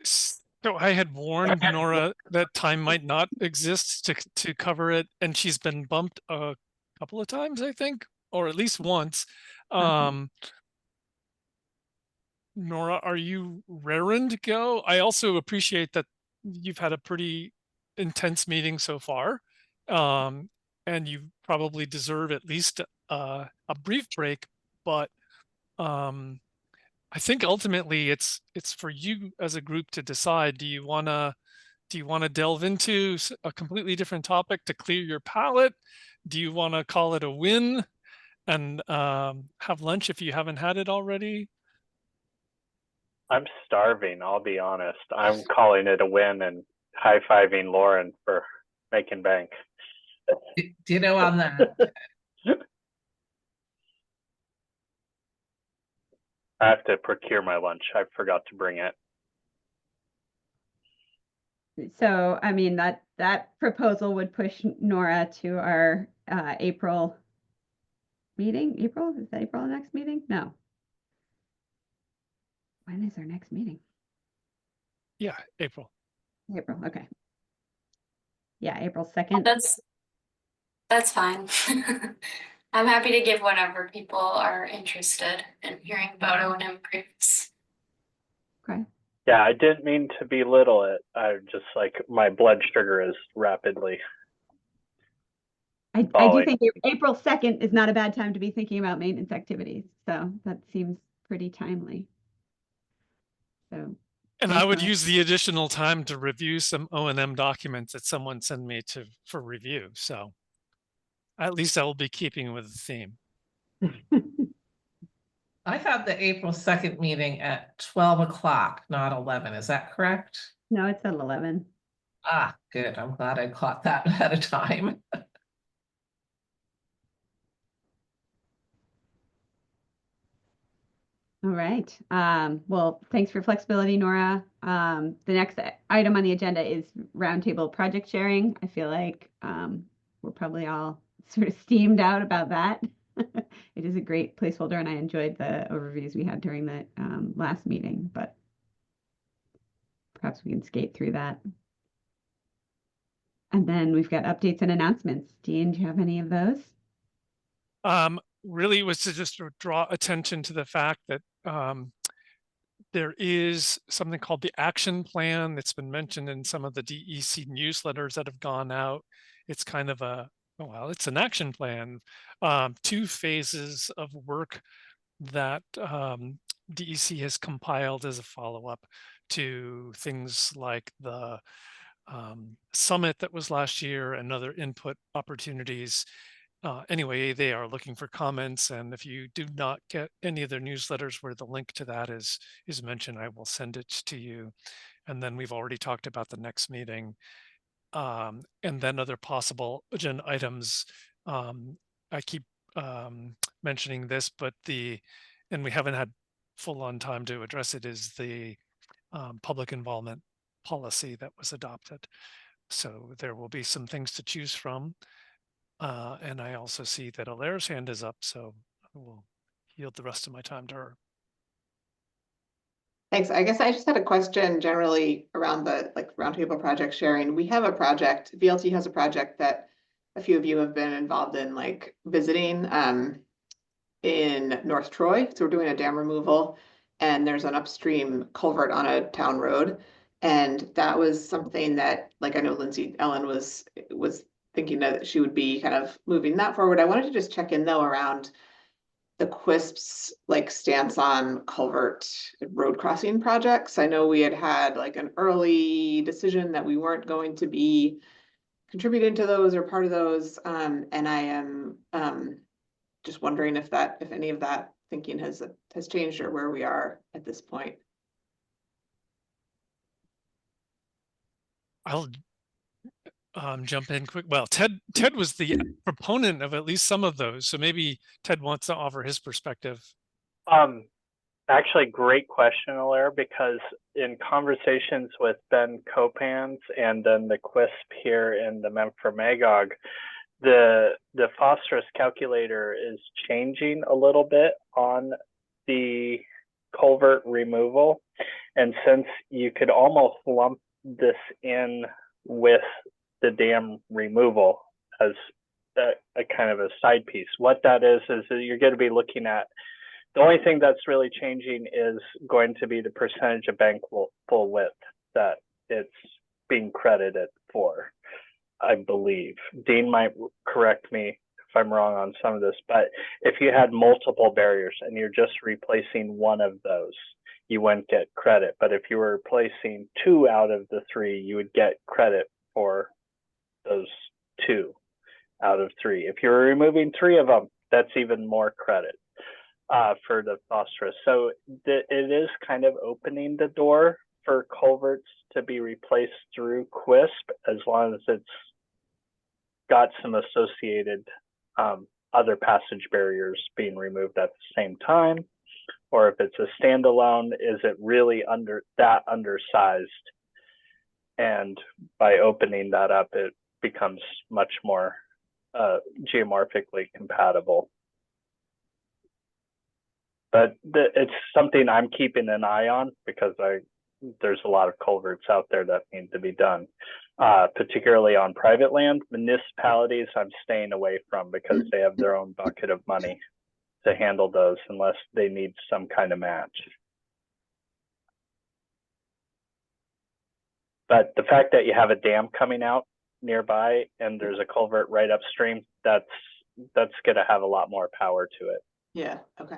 So I had warned Nora that time might not exist to cover it, and she's been bumped a couple of times, I think, or at least once. Awesome. Nora, are you raring to go? I also appreciate that you've had a pretty intense meeting so far, and you probably deserve at least a brief break. But I think ultimately it's for you as a group to decide. Do you want to delve into a completely different topic to clear your palate? Do you want to call it a win and have lunch if you haven't had it already? I'm starving, I'll be honest. I'm calling it a win and high-fiving Lauren for making bank. Ditto on that. I have to procure my lunch. I forgot to bring it. So, I mean, that proposal would push Nora to our April meeting. April? Is that April the next meeting? No. When is our next meeting? Yeah, April. April, okay. Yeah, April 2nd. That's fine. I'm happy to give whenever people are interested in hearing about O&M briefs. Okay. Yeah, I didn't mean to belittle it. I just like my blood sugar is rapidly I do falling. think April 2nd is not a bad time to be thinking about maintenance activities. So that seems pretty timely. So, And I thanks, would Nora. use the additional time to review some O&M documents that someone sent me for review. So at least I will be keeping with the theme. I have the April 2nd meeting at 12 o'clock, not 11. Is that correct? No, it's at 11. Ah, good. I'm glad I caught that ahead of time. All right. Well, thanks for flexibility, Nora. The next item on the agenda is roundtable project sharing. I feel like we're probably all sort of steamed out about that. It is a great placeholder, and I enjoyed the overviews we had during the last meeting, but perhaps we can skate through that. And then we've got updates and announcements. Dean, do you have any of those? Really was to just draw attention to the fact that there is something called the action plan that's been mentioned in some of the DEC newsletters that have gone out. It's kind of it's an action plan, 2 phases of work that DEC has compiled as a follow-up to things like the summit that was last year and other input opportunities. Anyway, they are looking for comments, and if you do not get any of their newsletters where the link to that is mentioned, I will send it to you. And then we've already talked about the next meeting, and then other possible agenda items. I keep mentioning this, but and we haven't had full-on time to address it, is the public involvement policy that was adopted. So there will be some things to choose from. And I also see that Alaire's hand is up, so I will yield the rest of my time to her. Thanks. I guess I just had a question generally around the roundtable project sharing. We have a project, VLT has a project that a few of you have been involved in, like visiting in North Troy. So we're doing a dam removal, and there's an upstream culvert on a town road. And that was something that, like, I know Lindsay Ellen was thinking that she would be kind of moving that forward. I wanted to just check in though around the QUISP's like stance on culvert road crossing projects. I know we had like an early decision that we weren't going to be contributing to those or part of those. And I am just wondering if any of that thinking has changed or where we are at this point. I'll jump in quick. Well, Ted was the proponent of at least some of those, so maybe Ted wants to offer his perspective. Actually, great question, Alaire, because in conversations with Ben Copans and then the QUISP here in the Memphremagog, the phosphorus calculator is changing a little bit on the culvert removal. And since you could almost lump this in with the dam removal, as a kind of a side piece. What that is that you're going to be looking at, the only thing that's really changing is going to be the percentage of bank full width that it's being credited for, I believe. Dean might correct me if I'm wrong on some of this, but if you had multiple barriers and you're just replacing one of those, you wouldn't get credit. But if you were replacing 2 out of the 3, you would get credit for those 2 out of 3. If you're removing 3 of them, that's even more credit for the phosphorus. So it is kind of opening the door for culverts to be replaced through QUISP, as long as it's got some associated other passage barriers being removed at the same time. Or if it's a standalone, is it really undersized? And by opening that up, it becomes much more geomorphically compatible. But it's something I'm keeping an eye on, because there's a lot of culverts out there that need to be done, particularly on private land. Municipalities I'm staying away from, because they have their own bucket of money to handle those unless they need some kind of match. But the fact that you have a dam coming out nearby and there's a culvert right upstream, that's going to have a lot more power to it. Yeah, okay.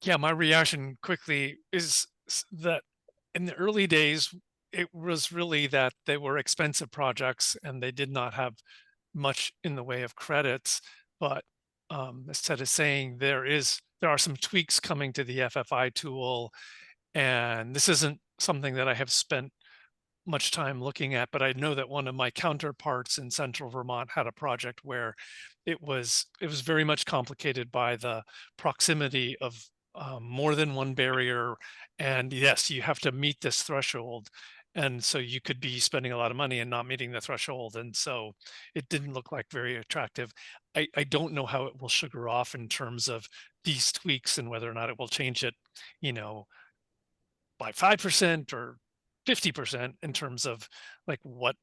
Yeah, my reaction quickly is that in the early days, it was really that they were expensive projects and they did not have much in the way of credits. But as Ted is saying, there are some tweaks coming to the FFI tool, and this isn't something that I have spent much time looking at, but I know that one of my counterparts in central Vermont had a project where it was very much complicated by the proximity of more than one barrier, and yes, you have to meet this threshold, and so you could be spending a lot of money and not meeting the threshold, and so it didn't look like very attractive. I don't know how it will sugar off in terms of these tweaks and whether or not it will change it, by 5% or 50% in terms of like what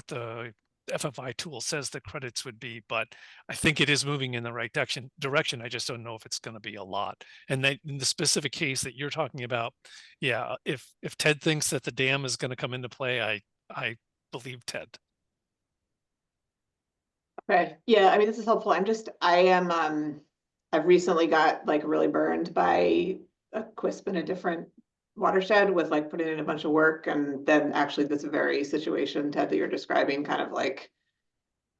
the FFI tool says the credits would be, but I think it is moving in the right direction. I just don't know if it's going to be a lot. And then in the specific case that you're talking about, yeah, if Ted thinks that the dam is going to come into play, I believe Ted. Okay, yeah, I mean, this is helpful. I've recently got like really burned by a QUISP in a different watershed with like putting in a bunch of work, and then actually this very situation, Ted, that you're describing kind of like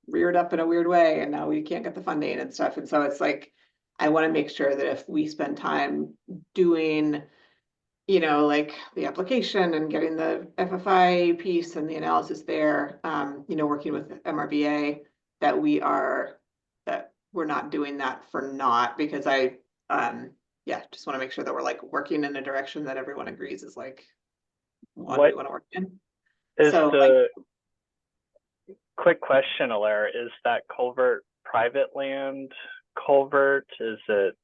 reared up in a weird way, and now we can't get the funding and stuff. And so it's like, I want to make sure that if we spend time doing, like the application and getting the FFI piece and the analysis there, working with MRBA, that we're not doing that for naught, because just want to make sure that we're like working in a direction that everyone agrees is like what we want to work in. Is so the quick question, Alaire, is that culvert private land culvert? Is it?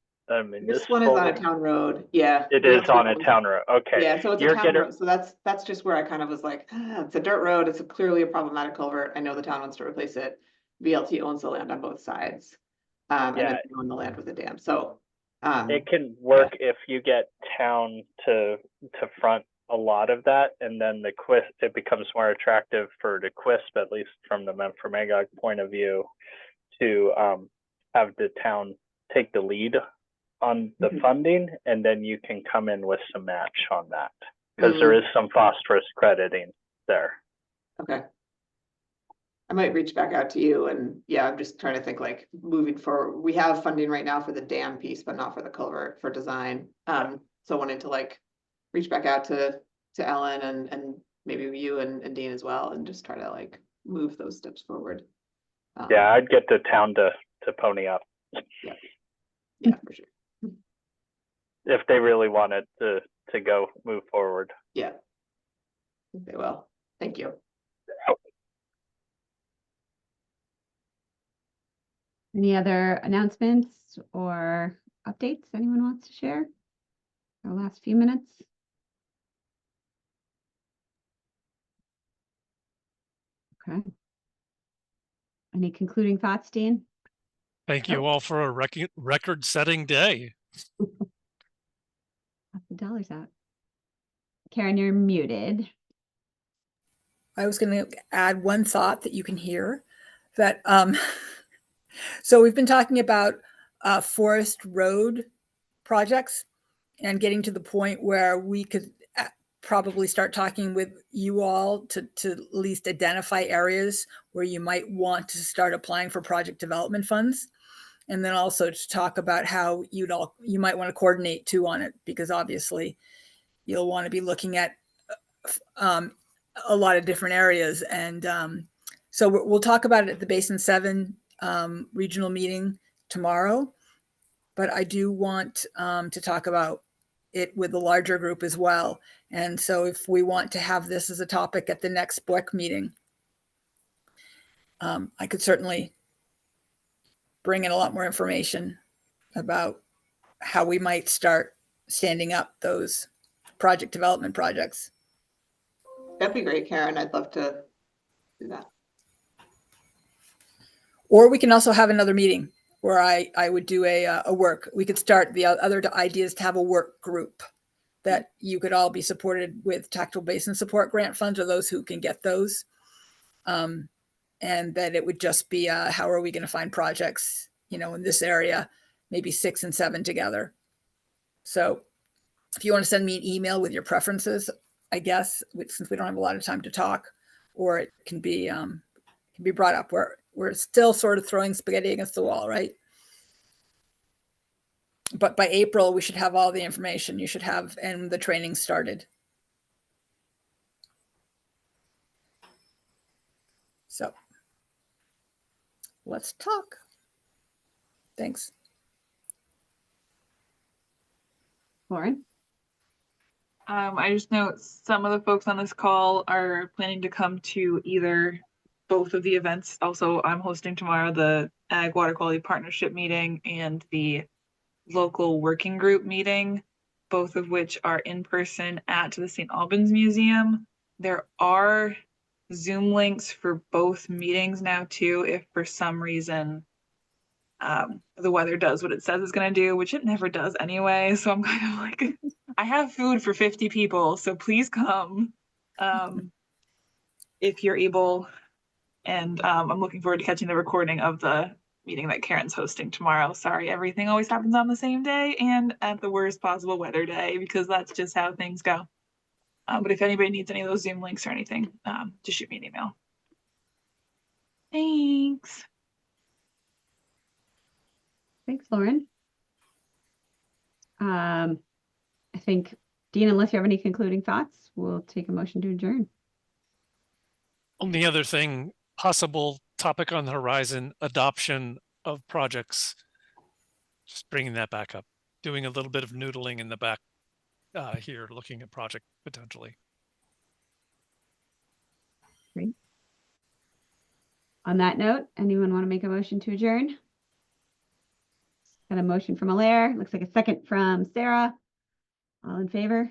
This one is on a town road. Yeah, it is on a town road. Okay. Yeah, so it's a town road. So that's just where I kind of was like, it's a dirt road. It's clearly a problematic culvert. I know the town wants to replace it. VLT owns the land on both sides, and then we own the land with the dam. So it can work if you get town to front a lot of that, and then the QUISP, it becomes more attractive for the QUISP, at least from the Memphremagog point of view, to have the town take the lead on the funding, and then you can come in with some match on that, because there is some phosphorus crediting there. Okay. I might reach back out to you, and I'm just trying to think like moving forward. We have funding right now for the dam piece, but not for the culvert for design. So wanting to like reach back out to Ellen and maybe you and Dean as well, and just try to like move those steps forward. I'd get the town to pony up. Yeah, for sure. If they really wanted to move forward. Yeah, I think they will. Thank you. Any other announcements or updates anyone wants to share? Our last few minutes. Okay. Any concluding thoughts, Dean? Thank you all for a record-setting day. Lots of dollars out. Karen, you're muted. I was going to add one thought that you can hear that so we've been talking about forest road projects and getting to the point where we could probably start talking with you all to at least identify areas where you might want to start applying for project development funds. And then also to talk about how you might want to coordinate too on it, because obviously you'll want to be looking at a lot of different areas. And so we'll talk about it at the Basin 7 regional meeting tomorrow. But I do want to talk about it with the larger group as well. And so if we want to have this as a topic at the next BOEC meeting, I could certainly bring in a lot more information about how we might start standing up those project development projects. That'd be great, Karen. I'd love to do that. Or we can also have another meeting where I would do a work. We could start the other ideas to have a work group that you could all be supported with tactile basin support grant funds, or those who can get those. And that it would just be how are we going to find projects, in this area, maybe 6 and 7 together. So if you want to send me an email with your preferences, I guess, since we don't have a lot of time to talk, or it can be brought up. We're still sort of throwing spaghetti against the wall, right? But by April, we should have all the information you should have, and the training started. So let's talk. Thanks. Lauren? I just know some of the folks on this call are planning to come to both of the events. Also, I'm hosting tomorrow the Ag Water Quality Partnership meeting and the local working group meeting, both of which are in person at the St. Albans Museum. There are Zoom links for both meetings now too, if for some reason the weather does what it says it's going to do, which it never does anyway. So I'm kind of like, I have food for 50 people, so please come if you're able. And I'm looking forward to catching the recording of the meeting that Karen's hosting tomorrow. Sorry, everything always happens on the same day and at the worst possible weather day, because that's just how things go. But if anybody needs any of those Zoom links or anything, just shoot me an email. Thanks. Thanks, Lauren. I think, Dean, unless you have any concluding thoughts, we'll take a motion to adjourn. Only other thing, possible topic on the horizon, adoption of projects. Just bringing that back up, doing a little bit of noodling in the back here, looking at project potentially. Great. On that note, anyone want to make a motion to adjourn? Got a motion from Alaire. Looks like a second from Sarah. All in favor?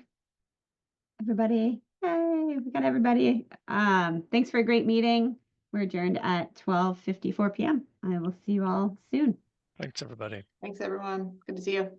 Everybody? Hey, we got everybody. Thanks for a great meeting. We're adjourned at 12:54 p.m. I will see you all soon. Thanks, everybody. Thanks, everyone. Good to see you.